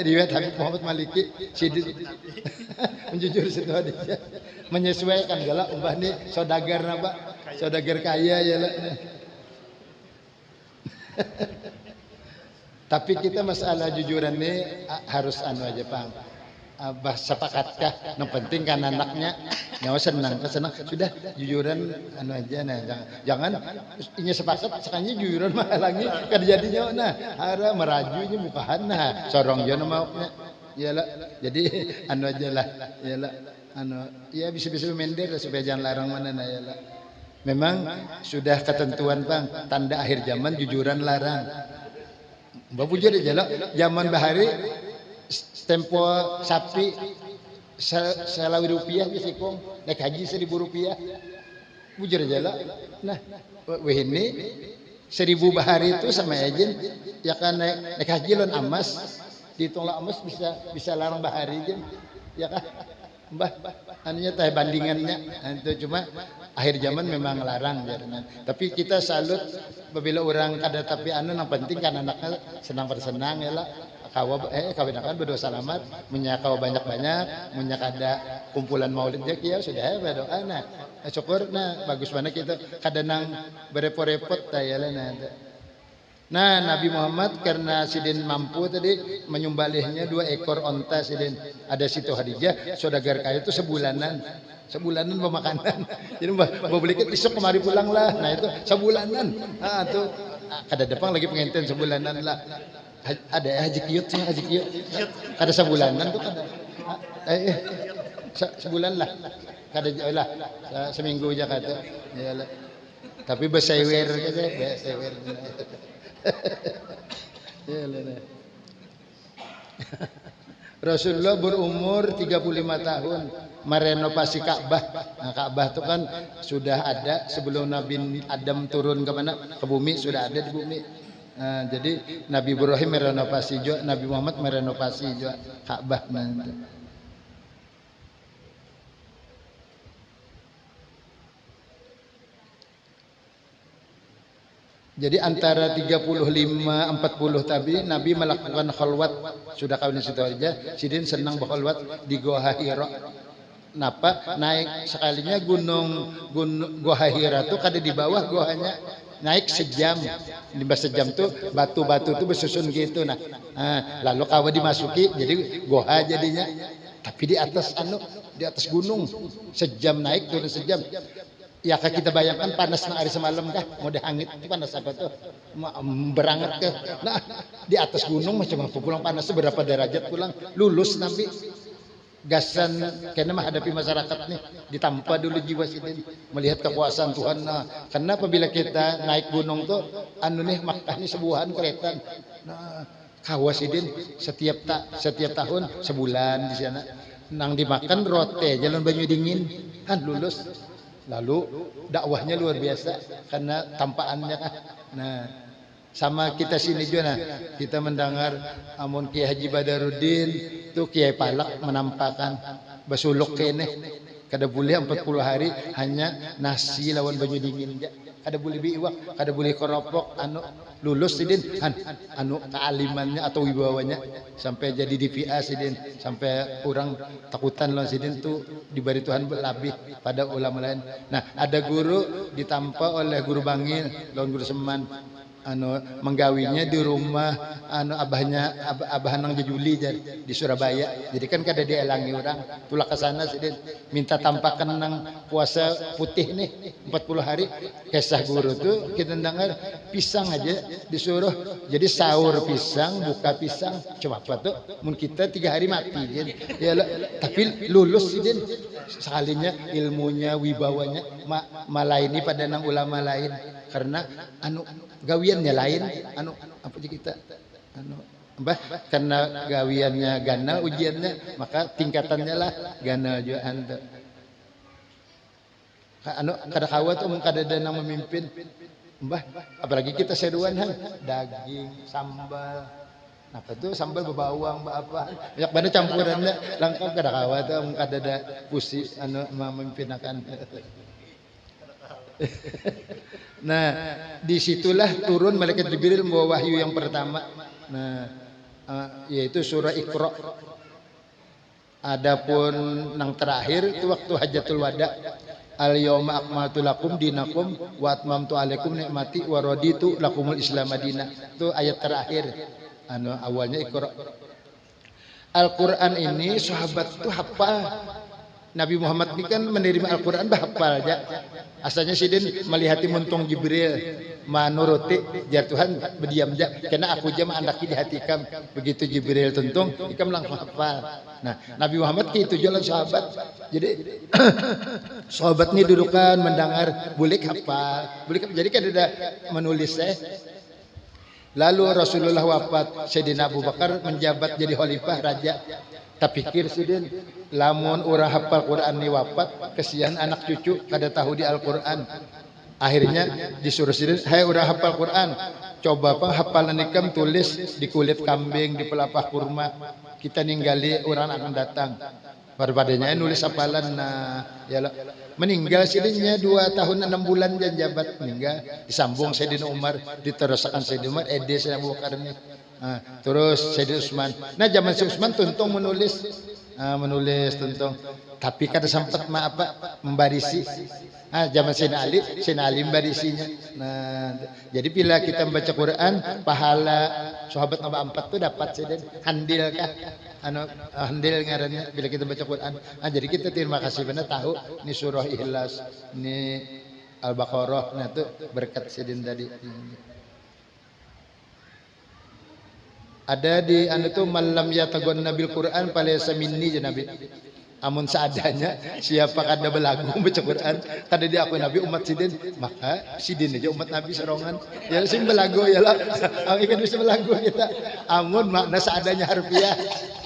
riwayat Habib Muhammad Maliki Sidin menjujur situ hadisnya menyesuaikan galak umpah nih saudagar napa saudagar kaya ya lah. Tapi kita masalah jujuran ini harus aja Bang. Sepakatkah? Yang penting kan anaknya nyawa senang sudah jujuran aja nah jangan ini sepakat sekali jujuran mah lagi kan jadinya nah hara merajunya mukahan nah sorong jono maunya iyalah jadi aja lah iyalah ya bisa mender supaya jangan larang mana nah iyalah. Memang sudah ketentuan Bang tanda akhir zaman jujuran larang. Mbak bujur aja lah, zaman bahari tempo sapi selawi rupiah bisikong naik haji 1.000 rupiah bujur aja lah. Nah ini 1.000 bahari itu sama aja ya kan naik haji lon amas dihitung lah amas bisa larang bahari aja ya kan mbah anunya teh bandingannya itu cuma akhir zaman memang larang jadinya. Tapi kita salut apabila orang kada tapi yang penting kan anaknya senang bersenang ya lah kawinakan berdoa selamat menyakawa banyak-banyak menyakada kumpulan maulid ya sudah ya berdoa nah syukur nah bagus mana kita kadang berepot-repot ya lah nah Nabi Muhammad karena Sidin mampu tadi menyumbalihnya 2 ekor onta Sidin ada situ Hadijah saudagar kaya itu sebulanan pemakanan. Jadi mbak beli besok kemari pulang lah. Nah itu sebulanan. Nah itu kada depan lagi penginten sebulanan lah. Ada haji kiut sih haji kiut. Kada sebulanan tuh kada. Sebulan lah. Kada lah seminggu aja kata. Iyalah. Tapi besewer gitu besewer. Iyalah. Rasulullah berumur 35 tahun merenovasi Ka'bah. Nah, Ka'bah itu kan sudah ada sebelum Nabi Adam turun ke mana? Ke bumi sudah ada di bumi. Nah, jadi Nabi Ibrahim merenovasi juga, Nabi Muhammad merenovasi juga Ka'bah. Jadi antara 35-40 tadi Nabi melakukan khalwat sudah kawin situ aja. Sidin senang berkhalwat di Goa Hira. Napa naik sekalinya gunung Goa Hira tuh kada di bawah goanya naik sejam 15 jam tuh batu-batu tuh bersusun gitu nah lalu kawa dimasuki jadi goa jadinya tapi di atas gunung sejam naik turun sejam. Ya kita bayangkan panas hari semalam kah mau dihangit itu panas apa tuh beranget ke nah di atas gunung macam apa pulang panas berapa derajat pulang lulus Nabi gasan karena menghadapi masyarakat nih ditampa dulu jiwa Sidin melihat kekuasaan Tuhan nah karena apabila kita naik gunung tuh Makkah ini sebuahan kereta nah kawas Sidin setiap tahun sebulan di sana nang dimakan rote jalan banyu dingin kan lulus. Lalu dakwahnya luar biasa karena tampaannya kan. Nah, sama kita sini juga nah, kita mendengar Kiai Haji Badaruddin itu Kiai Palak menampakkan basuluk kene Kada boleh 40 hari hanya nasi lawan banyu dingin ja. Kada boleh biiwak, kada boleh keropok anu lulus sidin anu kealimannya atau wibawanya sampai jadi DPA sidin, sampai orang takutan lawan sidin tuh diberi Tuhan lebih pada ulama lain. Nah, ada guru ditampa oleh guru Bangil lawan guru Seman anu menggawinya di rumah anu abah nang jejuli di Surabaya. Jadi kan kada dielangi orang tulah ke sana sidin minta tampakan nang puasa putih nih 40 hari. Kisah guru tuh kita dengar pisang aja disuruh jadi sahur pisang, buka pisang, coba apa tuh mun kita 3 hari mati jadi ya tapi lulus sidin sekalinya ilmunya wibawanya malaini pada nang ulama lain karena anu gawiannya lain anu apa sih kita anu mbah karena gawiannya ganal ujiannya maka tingkatannya lah ganal juga anda anu kada kawat umum kada ada nang memimpin mbah apalagi kita seruan daging sambal apa tuh sambal bebawang apa banyak banget campurannya lengkap kada kawat umum kada ada pusi anu memimpinakan. Nah, disitulah turun malaikat Jibril membawa wahyu yang pertama. Nah, yaitu surah Iqra. Adapun yang terakhir itu waktu Hajatul Wada. Al yauma akmaltu lakum dinakum wa atmamtu alaikum nikmati wa raditu lakumul Islam madinah. Itu ayat terakhir. Anu awalnya Iqra. Al-Qur'an ini sahabat itu hafal. Nabi Muhammad ini kan menerima Al-Quran bahapal aja. Asalnya sidin melihati muntung Jibril manuruti jar Tuhan berdiam aja. Karena aku jam andaki di hati kam. Begitu Jibril tuntung, ikam langsung hafal. Nah, Nabi Muhammad itu jalan sahabat. Jadi sahabat ini dudukan mendengar boleh hafal. Jadi kan ada menulis Lalu Rasulullah wafat, Sayyidina Abu Bakar menjabat jadi khalifah raja. Tak pikir sidin, lamun orang hafal Quran ni wafat, kesian anak cucu kada tahu di Al-Quran. Akhirnya disuruh sidin, hai orang hafal Quran, coba pang hafalan ikam tulis di kulit kambing, di pelapah kurma. Kita ninggali orang akan datang. Padanya nulis hafalan, nah ya meninggal sidinnya 2 tahun 6 bulan dan jabat meninggal. Disambung Sayyidina Umar, diteruskan Sayyidina Umar, Sayyidina Abu Bakar ini. Terus Sayyidina Utsman. Nah zaman Sayyidina Utsman tuntung menulis tuntung. Tapi kada sempat membarisi. Zaman Sayyidina Ali membarisinya. Nah, jadi bila kita membaca Quran, pahala sahabat nomor 4 tuh dapat sidin handil kah? Handil ngarannya bila kita baca Quran. Jadi kita terima kasih benar tahu ini surah Ikhlas, ini Al-Baqarah. Nah itu berkat sidin tadi. Ada di anu tuh malam yatagon nabil Quran palaysa minni ya Nabi. Amun seadanya siapa kada belagu baca Quran kada diakui Nabi umat sidin maka sidin aja umat Nabi serongan ya sing belagu ya lah ikan bisa belagu kita amun makna seadanya harfiah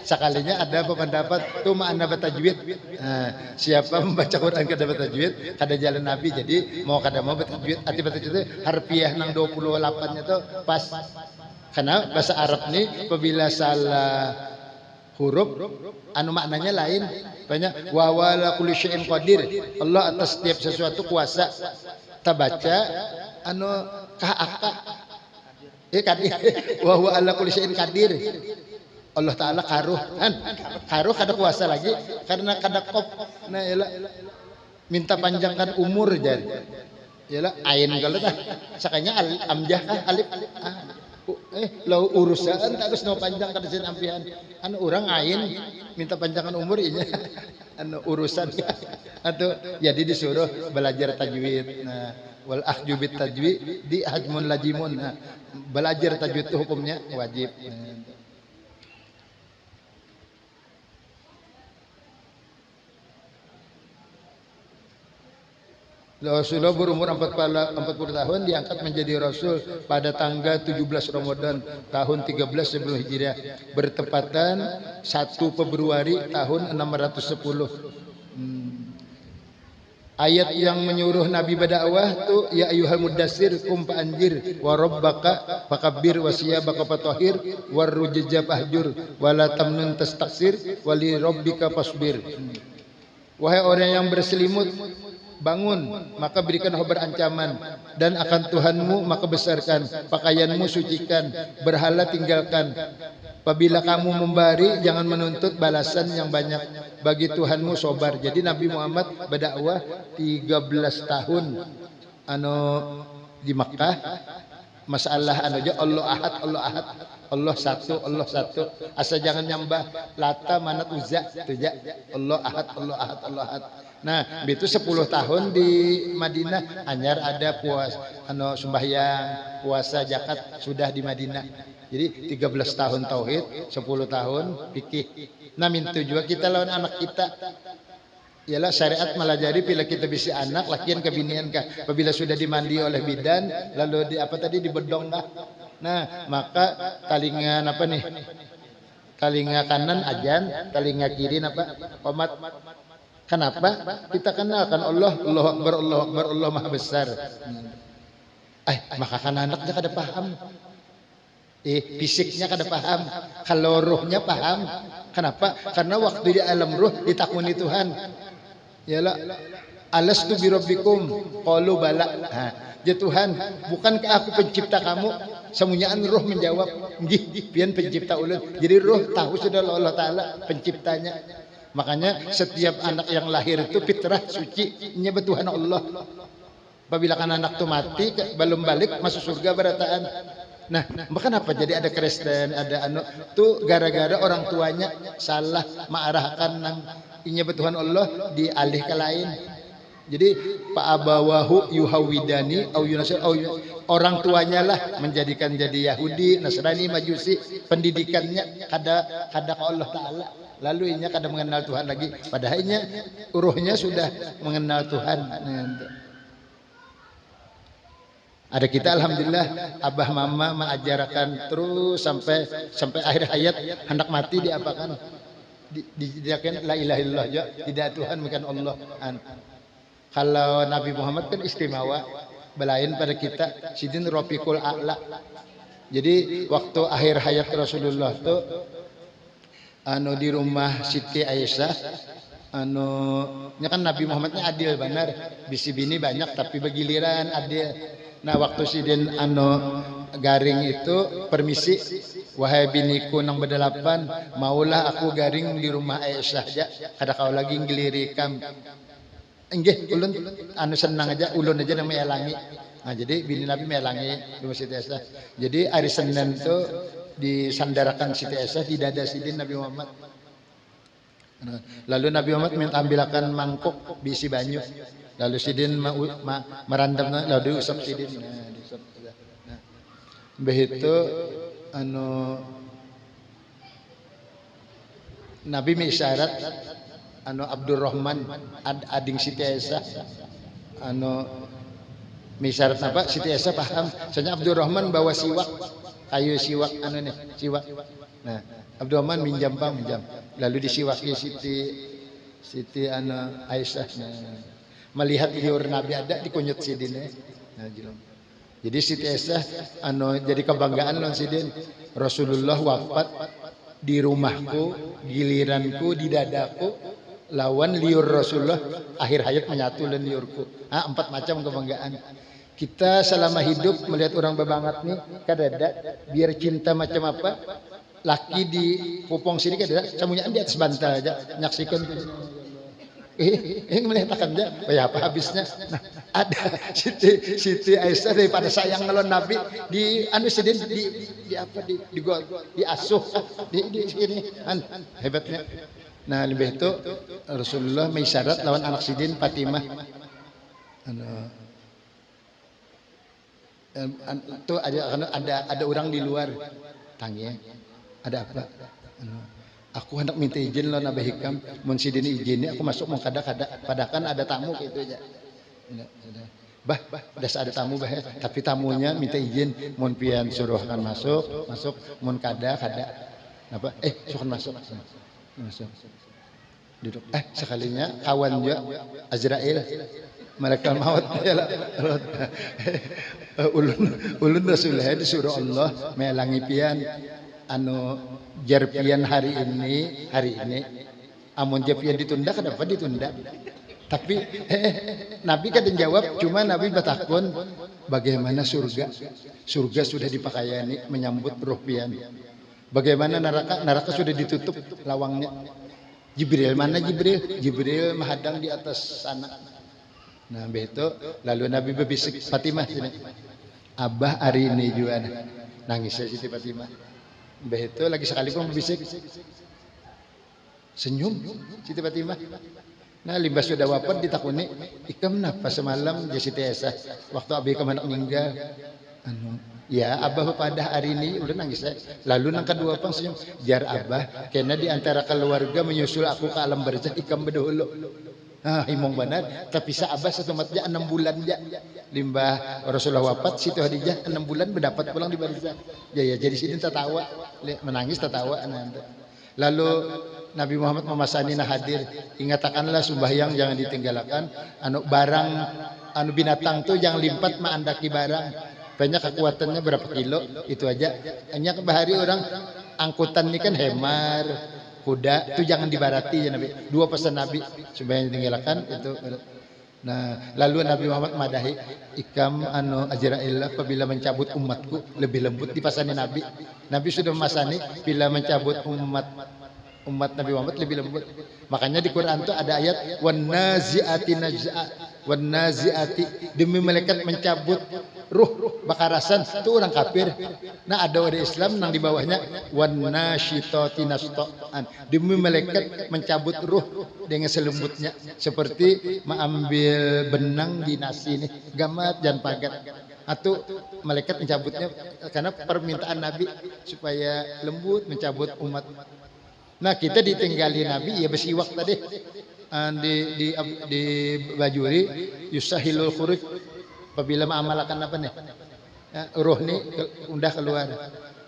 sekalinya ada pendapat tuh makna bertajwid siapa membaca Quran kada bertajwid kada jalan Nabi jadi mau kada mau bertajwid arti bertajwid harfiah nang 28 nya tuh pas karena bahasa Arab nih apabila salah huruf anu maknanya lain banyak wa wala kulli syai'in qadir Allah atas setiap sesuatu kuasa tabaca anu kaaka kadir wa huwa ala kulli syai'in qadir Allah taala karuh kada kuasa lagi karena kada qaf nah yalah minta panjangkan umur jadi yalah ain kalau tah sakanya amjah alif lau urusan terus no panjang kada sin ampihan anu orang ain minta panjangan umur inya anu urusan atau jadi disuruh belajar tajwid. Nah wal ahjubit tajwid di hajmun lajimun. Nah, belajar tajwid itu hukumnya wajib. Rasulullah berumur 40 tahun diangkat menjadi Rasul pada tanggal 17 Ramadan tahun 13 sebelum Hijriah bertepatan 1 Februari tahun 610. Ayat yang menyuruh Nabi berdakwah tu ya ayyuhal mudassir kum fa'anjir wa rabbaka fakabbir wa siyabaka fatahhir war rujja fahjur wala tamnun tastaksir wa li rabbika fasbir. Wahai orang yang berselimut, bangun, maka berikan khabar ancaman, dan akan Tuhanmu maka besarkan, pakaianmu sucikan, berhala tinggalkan. Apabila kamu memberi, jangan menuntut balasan yang banyak. Bagi Tuhanmu sobar. Jadi Nabi Muhammad berdakwah 13 tahun di Makkah. Masalah aja Allah ahad, Allah ahad, Allah satu, Allah satu. Asal jangan nyambah Lata Manat Uzza itu ja. Allah ahad, Allah ahad, Allah ahad. Nah, itu 10 tahun di Madinah anyar ada sembahyang, puasa, zakat sudah di Madinah. Jadi 13 tahun tauhid, 10 tahun fikih. Nah, mintu juga kita lawan anak kita. Ialah syariat melajari bila kita bisa anak lakian kebinian kah. Apabila sudah dimandi oleh bidan lalu dibedong kah. Nah, maka talingan talinga kanan ajan, talinga kiri qomat. Kenapa? Kita kenalkan Allah, Allahu Akbar, Allahu Akbar, Allah Maha Besar. Maka kan anaknya kada paham. Fisiknya kada paham, kalau ruhnya paham. Kenapa? Karena waktu di alam ruh ditakuni Tuhan. Yalah, alastu birabbikum qalu bala. Ya Tuhan, bukankah aku pencipta kamu? Semuanyaan ruh menjawab, nggih, pian pencipta ulun. Jadi ruh tahu sudah Allah Taala penciptanya. Makanya setiap anak yang lahir itu fitrah suci, nya Tuhan Allah. Apabila kan anak itu mati belum balik masuk surga berataan. Nah, kenapa jadi ada Kristen, ada tuh gara-gara orang tuanya salah mengarahkan nang inya Tuhan Allah dialih ke lain. Jadi pak abawahu yuhawidani au yunasir orang tuanya lah menjadikan jadi Yahudi, Nasrani, Majusi, pendidikannya kada ke Allah Taala. Lalu inya kada mengenal Tuhan lagi, padahal inya ruhnya sudah mengenal Tuhan. Ada kita alhamdulillah abah mama mengajarkan terus sampai akhir hayat, hendak mati diapakan? Diakan la ilaha illallah ya, tidak Tuhan bukan Allah. Kalau Nabi Muhammad kan istimewa, belain pada kita sidin Rafiqul A'la. Jadi waktu akhir hayat Rasulullah tuh di rumah Siti Aisyah, nya kan Nabi Muhammadnya adil benar, bisi bini banyak tapi begiliran adil. Nah, waktu sidin garing itu permisi, wahai biniku nang berdelapan, maulah aku garing di rumah Aisyah aja, kada kau lagi ngelirikam. Enggih, ulun senang aja, ulun aja yang melangi. Nah, jadi bini Nabi melangi di Siti Aisyah. Jadi hari Senin itu disandarakan Siti Aisyah di dada sidin Nabi Muhammad. Lalu Nabi Muhammad minta ambilkan mangkuk bisi banyu. Lalu sidin merandam, lalu diusap sidin. Nah, begitu Nabi mengisyarat Abdurrahman ading Siti Aisyah misyarat apa Siti Aisyah paham. Soalnya Abdurrahman bawa siwak, kayu siwak siwak. Nah, Abdurrahman minjam. Lalu disiwaki Siti Aisyah. Melihat liur Nabi ada dikunyut sidin. Nah, jadi Siti Aisyah jadi kebanggaan lon sidin. Rasulullah wafat di rumahku, giliranku di dadaku, lawan liur Rasulullah akhir hayat menyatu dan liurku. 4 macam kebanggaan. Kita selama hidup melihat orang bebangat nih kadada biar cinta macam apa, laki di kupong sini kadada semuanya di atas bantal aja nyaksikan melihatkan aja apa habisnya. Nah, ada Siti Aisyah daripada sayang ngelon Nabi di sidin di asuh di sini hebatnya. Nah, lebih itu Rasulullah mengisyarat lawan anak sidin Fatimah. Itu ada orang di luar tanya ada apa? Aku hendak minta izin lo Nabi Hikam, mun sidin izinnya aku masuk mau kada padahal ada tamu gitu aja. Das ada tamu tapi tamunya minta izin, mun pian suruhkan masuk, mun kada. Apa? Suruh masuk. Duduk. Sekalinya kawan juga Azrail, malaikat maut. Ulun Rasulullah disuruh Allah melangi pian jar pian hari ini Amun jep yang ditunda kenapa ditunda? Tapi Nabi kan jawab, cuma Nabi bertakun bagaimana surga? Surga sudah dipakaiani menyambut ruh pian. Bagaimana neraka? Neraka sudah ditutup lawangnya. Jibril mana Jibril? Jibril menghadang di atas sana. Nah begitu lalu Nabi berbisik, Fatimah sini. Abah hari ini juga nangis ya Siti Fatimah. Begitu lagi sekali pun berbisik. Senyum Siti Fatimah. Nah limbah sudah wafat ditakuni, ikam napa semalam ya Siti Esa waktu abi kemana meninggal. Ya abah pada hari ini udah nangis saya. Lalu nang kedua pang senyum. Jar abah, karena di antara keluarga menyusul aku ke alam barzah ikam berdahulu. Ah, himong benar. Tapi sa abah satu matnya 6 bulan ja. Limbah Rasulullah wafat, Siti Khadijah 6 bulan mendapat pulang di barzah. Ya jadi sini tertawa, menangis tertawa. Lalu Nabi Muhammad memasani hadir, ingatakanlah sembahyang jangan ditinggalkan. Anu barang, anu binatang tuh jangan limpat maandaki barang. Banyak kekuatannya berapa kilo, itu aja. Hanya kebahari orang angkutan ini kan hemar, kuda, itu jangan dibarati ya Nabi. 2 pesan Nabi supaya ditinggalkan itu. Nah, lalu Nabi Muhammad madahi, ikam anu ajraillah apabila mencabut umatku lebih lembut dipasani Nabi. Nabi sudah memasani bila mencabut umat Nabi Muhammad lebih lembut. Makanya di Quran itu ada ayat wan naziati naj'a, wan naziati, demi malaikat mencabut ruh bakarasan itu orang kafir. Nah ada orang Islam yang di bawahnya wan nasyitati nasta'an, demi malaikat mencabut ruh dengan selembutnya seperti mengambil benang di nasi ini gamat dan pagat. Atau malaikat mencabutnya karena permintaan Nabi supaya lembut mencabut umat. Nah kita ditinggali Nabi ya bersiwak tadi di bajuri yusahilul khuruj apabila mengamalkan apa nih ya, ruh nih udah keluar.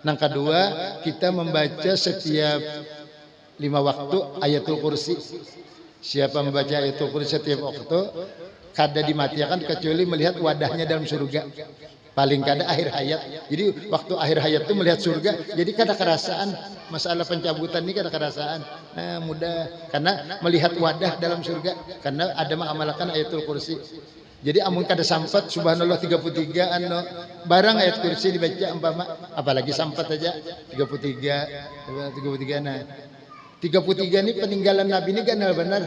Yang kedua kita membaca setiap 5 waktu ayatul kursi. Siapa membaca ayatul kursi setiap waktu kada dimatikan kecuali melihat wadahnya dalam surga. Paling kada akhir hayat. Jadi waktu akhir hayat itu melihat surga. Jadi kada kerasaan masalah pencabutan ini kada kerasaan. Nah mudah karena melihat wadah dalam surga. Karena ada mengamalkan ayatul kursi. Jadi amun kada sampat subhanallah 33 anu barang ayat kursi dibaca umpama apalagi sampat aja 33 nah 33 ini peninggalan Nabi ini kan benar.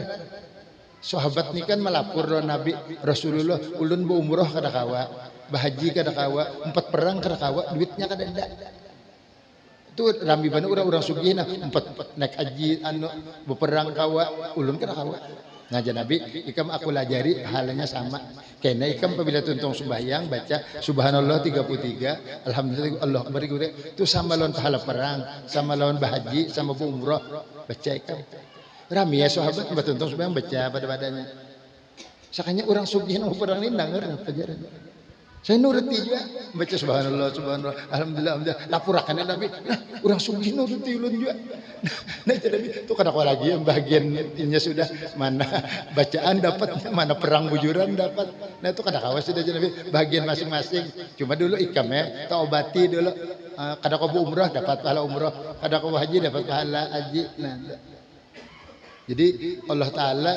Sahabat ini kan melapor Nabi Rasulullah ulun bu umroh kada kawa, bahaji kada kawa, 4 perang kada kawa, duitnya kada ada. Itu rambi bana orang-orang sugih nah 4 naik haji anu beperang kawa, ulun kada kawa. Ngajar Nabi, ikam aku lajari halnya sama. Karena ikam apabila tuntung sembahyang baca subhanallah 33, alhamdulillah Allah akbar itu sama lawan pahala perang, sama lawan bahaji, sama bu umroh baca ikam. Rami ya sahabat bertuntung sembahyang baca pada badannya. Sakanya orang sugih nang perang ini denger pelajaran. Saya nuruti juga baca subhanallah subhanallah alhamdulillah alhamdulillah laporakan Nabi. Nah, orang sugih nuruti ulun juga. Nah jadi itu kada lagi yang bagiannya sudah mana bacaan dapat mana perang bujuran dapat. Nah itu kada kawas sudah Nabi bagian masing-masing. Cuma dulu ikamnya taobati dulu kada kau umrah dapat pahala umrah, kada kau haji dapat pahala haji. Nah jadi Allah Ta'ala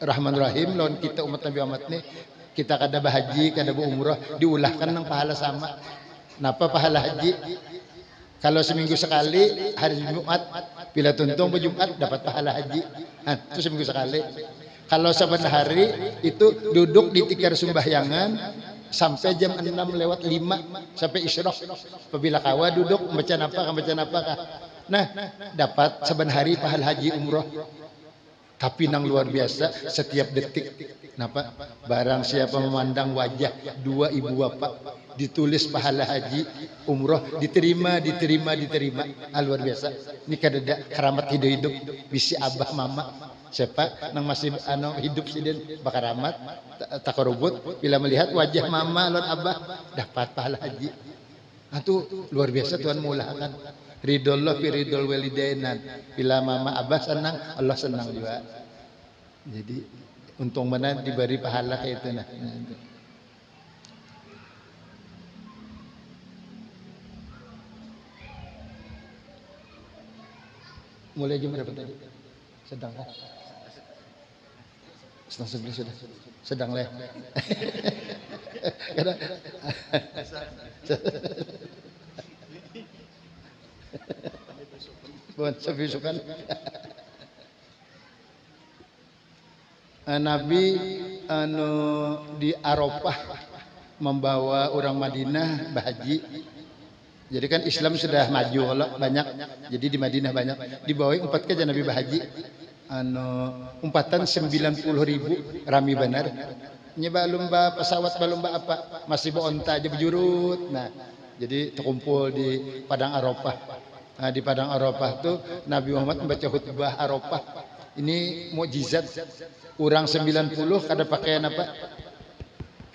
Rahman Rahim lawan kita umat Nabi Muhammad nih kita kada bahaji kada umrah diulahkan nang pahala sama. Napa pahala haji? Kalau seminggu sekali hari Jumat bila tuntung ke Jumat dapat pahala haji. Nah, itu seminggu sekali. Kalau saban hari itu duduk di tikar sembahyangan sampai jam 6 lewat 5 sampai isyraq. Apabila kawa duduk baca napa kah. Nah, dapat saban hari pahala haji umrah. Tapi nang luar biasa setiap detik. Kenapa? Barang siapa memandang wajah 2 ibu bapak ditulis pahala haji umroh diterima. Luar biasa. Ini kadada keramat hidup bisi abah mama. Siapa nang masih hidup sidin bakaramat takarubut bila melihat wajah mama lawan abah dapat pahala haji. Itu luar biasa Tuhan mulakan. Ridollah fi ridol walidainan. Bila mama abah senang, Allah senang juga. Jadi untung mana diberi pahala kayak itu nah. Mulai jam berapa tadi? Sedang lah. Setengah 11 sudah. Sedang lah. Karena buat sebisukan. Nabi di Arafah membawa orang Madinah berhaji. Jadi kan Islam sudah maju kalau banyak. Jadi di Madinah banyak. Dibawa 4 ke Nabi berhaji. Umpatan 90.000 rami benar. Nyoba lomba pesawat lomba apa? Masih onta aja berjurut. Nah, jadi terkumpul di Padang Arafah. Nah, di Padang Arafah tuh Nabi Muhammad membaca khutbah Arafah. Ini mukjizat. Orang 90 kada pakai apa?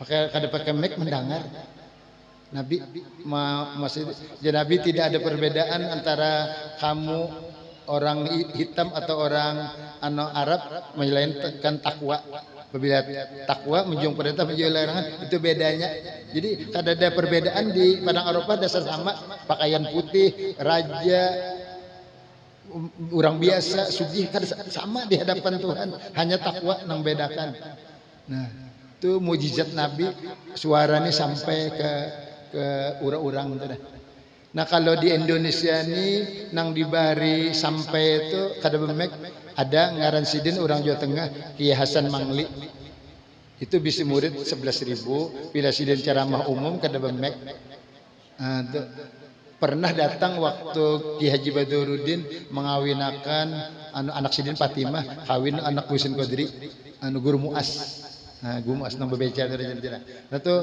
Kada pakai mic mendengar. Nabi masih ya Nabi tidak ada perbedaan antara kamu orang hitam atau orang Arab melainkan takwa. Apabila takwa menjunjung perintah menjauhi larangan itu bedanya. Jadi kada ada perbedaan di Padang Arafah dasar sama, pakaian putih, raja, orang biasa, sugih kada sama di hadapan Tuhan, hanya takwa yang bedakan. Nah, itu mujizat Nabi, suaranya sampai ke orang-orang itu dah. Nah kalau di Indonesia ini nang dibari sampai itu kada bemek ada ngaran sidin orang Jawa Tengah Kiai Hasan Mangli itu bisa murid 11.000 bila sidin ceramah umum kada bemek. Pernah datang waktu Ki Haji Badurudin mengawinakan anak sidin Fatimah kawin anak Husin Qadri guru muas. Nah, guru muas nang bebeca itu jalan. Nah tuh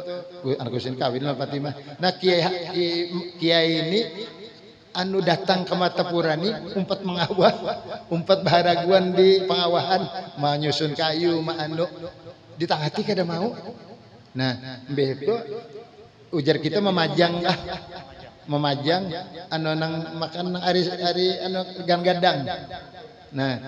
anak Husin kawin sama Fatimah. Nah kiai ini datang ke Matapurani umpat mengawah, umpat baharaguan di pengawahan, menyusun kayu, ditangati kada mau. Nah, begitu ujar kita memajang nang makan ari gadang. Nah,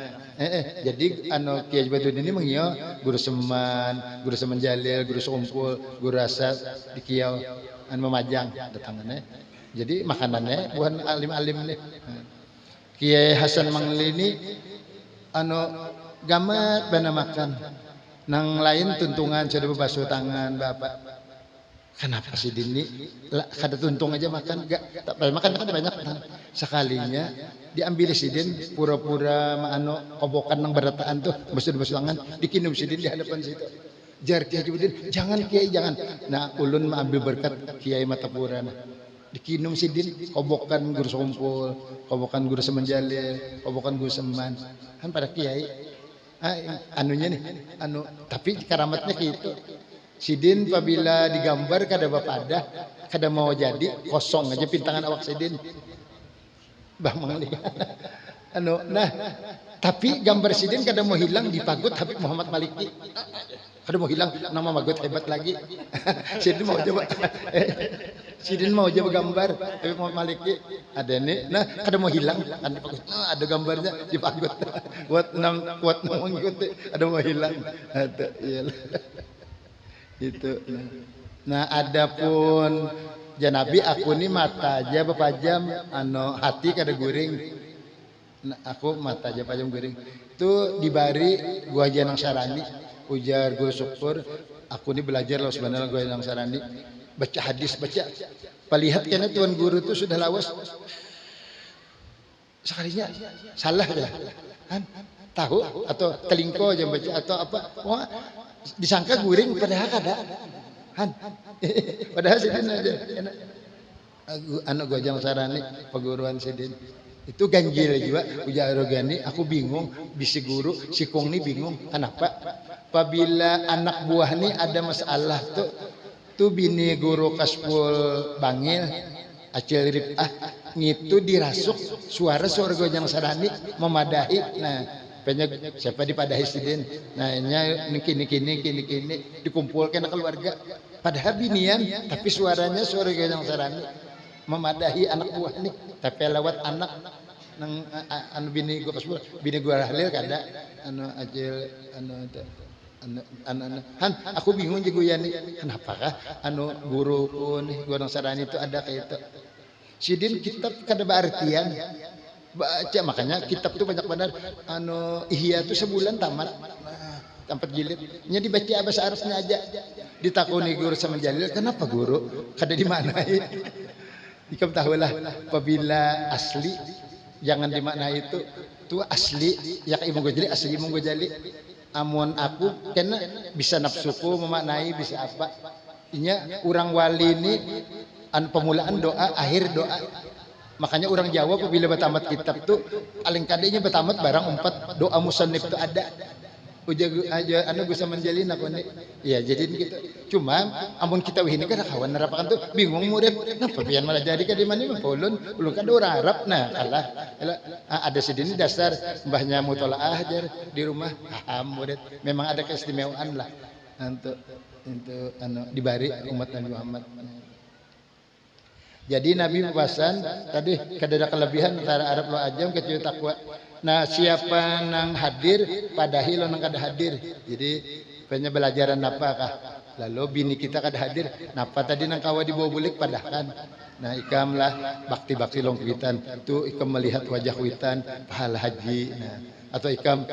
jadi Kiai Badudin ini mengio guru seman jalil, guru sekumpul, guru rasa di kiau memajang datangannya. Jadi makanannya bukan alim-alim nih. Kiai Hasan Mangli ini gamat bana makan. Nang lain tuntungan sudah basuh tangan Bapak. Kenapa sih Dini? Kada tuntung aja makan, tak makan kan banyak. Sekalinya diambil sidin pura-pura kobokan nang berataan tuh basuh tangan, dikinum sidin di hadapan situ. Jar Kiai Badudin, jangan Kiai jangan. Nah ulun mengambil berkat Kiai Matapura. Dikinum sidin kobokan guru sekumpul, kobokan guru semenjalil, kobokan guru seman. Kan pada Kiai. Anunya nih, tapi karamatnya gitu. Sidin apabila digambar kada bapadah, kada mau jadi kosong aja pintangan awak sidin. Bang Mangli. Nah, tapi gambar sidin kada mau hilang dipagut Habib Muhammad Maliki. Kada mau hilang nama magut hebat lagi. Sidin mau coba. Sidin mau coba gambar Habib Muhammad Maliki. Ada nih. Nah, kada mau hilang kan dipagut. Ada gambarnya dipagut. Kuat mengikuti ada mau hilang. Ada iyalah. Itu. Nah, adapun Janabi aku nih mata aja bepajam hati kada guring. Nah, aku mata aja pajam guring. Itu dibari gua aja nang sarani ujar guru syukur aku nih belajar loh sebenarnya gua nang sarani baca hadis baca pelihat karena tuan guru itu sudah lawas sekalinya salah ya kan tahu atau telingko aja baca atau apa disangka guring padahal kada han padahal sidin aja gua jang sarani perguruan sidin itu ganjil juga ujar rogani aku bingung bisi guru si kong ni bingung kenapa apabila anak buah ni ada masalah tuh bini guru kaspul bangil acil ribah ngitu dirasuk suara gua jang sarani memadahi. Nah banyak siapa dipadahi sidin. Nah ini kini dikumpulkan keluarga. Padahal binian tapi suaranya suara yang sarani memadahi anak buah nih. Tapi lewat anak nang bini gua kasbul, bini gua halil kada ajil han aku bingung juga ya nih. Kenapakah guruku nih gua nang sarani itu ada kayak itu. Sidin kitab kada berartian baca, makanya kitab tuh banyak benar Ihya tuh sebulan tamat. Tempat jilid nya dibaca bahasa Arabnya aja. Ditakuni guru sama Jalil, kenapa guru kada dimaknai? Ikam tahulah apabila asli jangan dimaknai itu asli ya Imam Ghazali asli Imam Ghazali. Amun aku kena bisa nafsuku memaknai bisa apa inya orang wali ini pemulaan doa akhir doa. Makanya orang Jawa apabila batamat kitab tuh paling kadenya batamat barang 4 doa musannif itu ada. Uja aja Gusa Manjalin aku nih. Ya jadi gitu. Cuma amun kita wih ini kan kawan nerapakan tuh bingung murid. Napa pian malah jadi ka di mana mah ulun kan orang Arab nah kalah. Ada sedini dasar mbahnya mutolaah ajar di rumah paham murid. Memang ada keistimewaan lah untuk dibari umat Nabi Muhammad. Jadi Nabi pesan tadi kadada kelebihan antara Arab lo ajam kecuali takwa. Nah siapa nang hadir padahi lo nang kada hadir. Jadi banyak belajaran apakah. Lalu bini kita kada hadir. Napa tadi nang kawa dibawa bulik padahkan. Nah ikam lah bakti-bakti long kuitan. Itu ikam melihat wajah kuitan pahala haji. Nah, atau ikam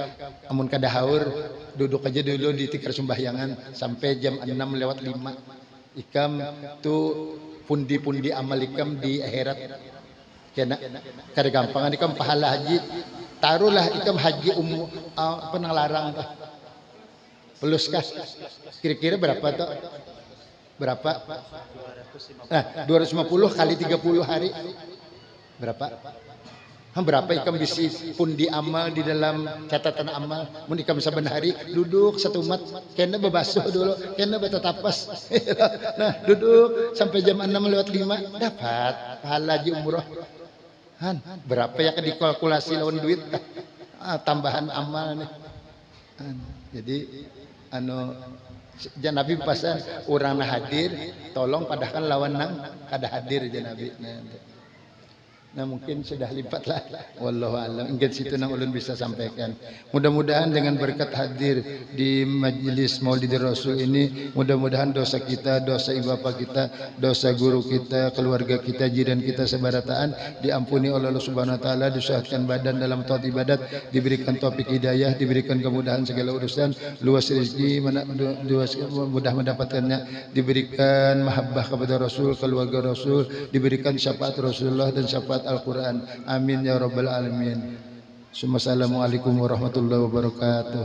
amun kada haur duduk aja dulu di tikar sembahyangan sampai jam 6:05. Ikam tuh pundi-pundi amal ikam di akhirat kena kada gampangan ikam pahala haji taruhlah ikam haji penang larang pelus kah kira-kira berapa tuh berapa 250 kali 30 hari berapa berapa ikam bisi pundi amal di dalam catatan amal mun ikam saben hari duduk satu umat kena bebasuh dulu kena betatapas nah duduk sampai jam 6:05 dapat pahala haji umroh han berapa ya dikalkulasi lawan duit tambahan amal nih jadi Nabi pesan orang hadir tolong padahkan lawan nang kada hadir Nabi. Nah mungkin sudah lipat lah. Wallahu a'lam. Ingat situ nang ulun bisa sampaikan. Mudah-mudahan dengan berkat hadir di majelis Maulid Rasul ini, mudah-mudahan dosa kita, dosa ibu bapa kita, dosa guru kita, keluarga kita, jiran kita sebarataan diampuni oleh Allah Subhanahu wa taala, disehatkan badan dalam taat ibadat, diberikan taufik hidayah, diberikan kemudahan segala urusan, luas rezeki, mudah mendapatkannya, diberikan mahabbah kepada Rasul, keluarga Rasul, diberikan syafaat Rasulullah dan syafaat Al-Quran. Amin ya rabbal alamin. Assalamualaikum warahmatullahi wabarakatuh.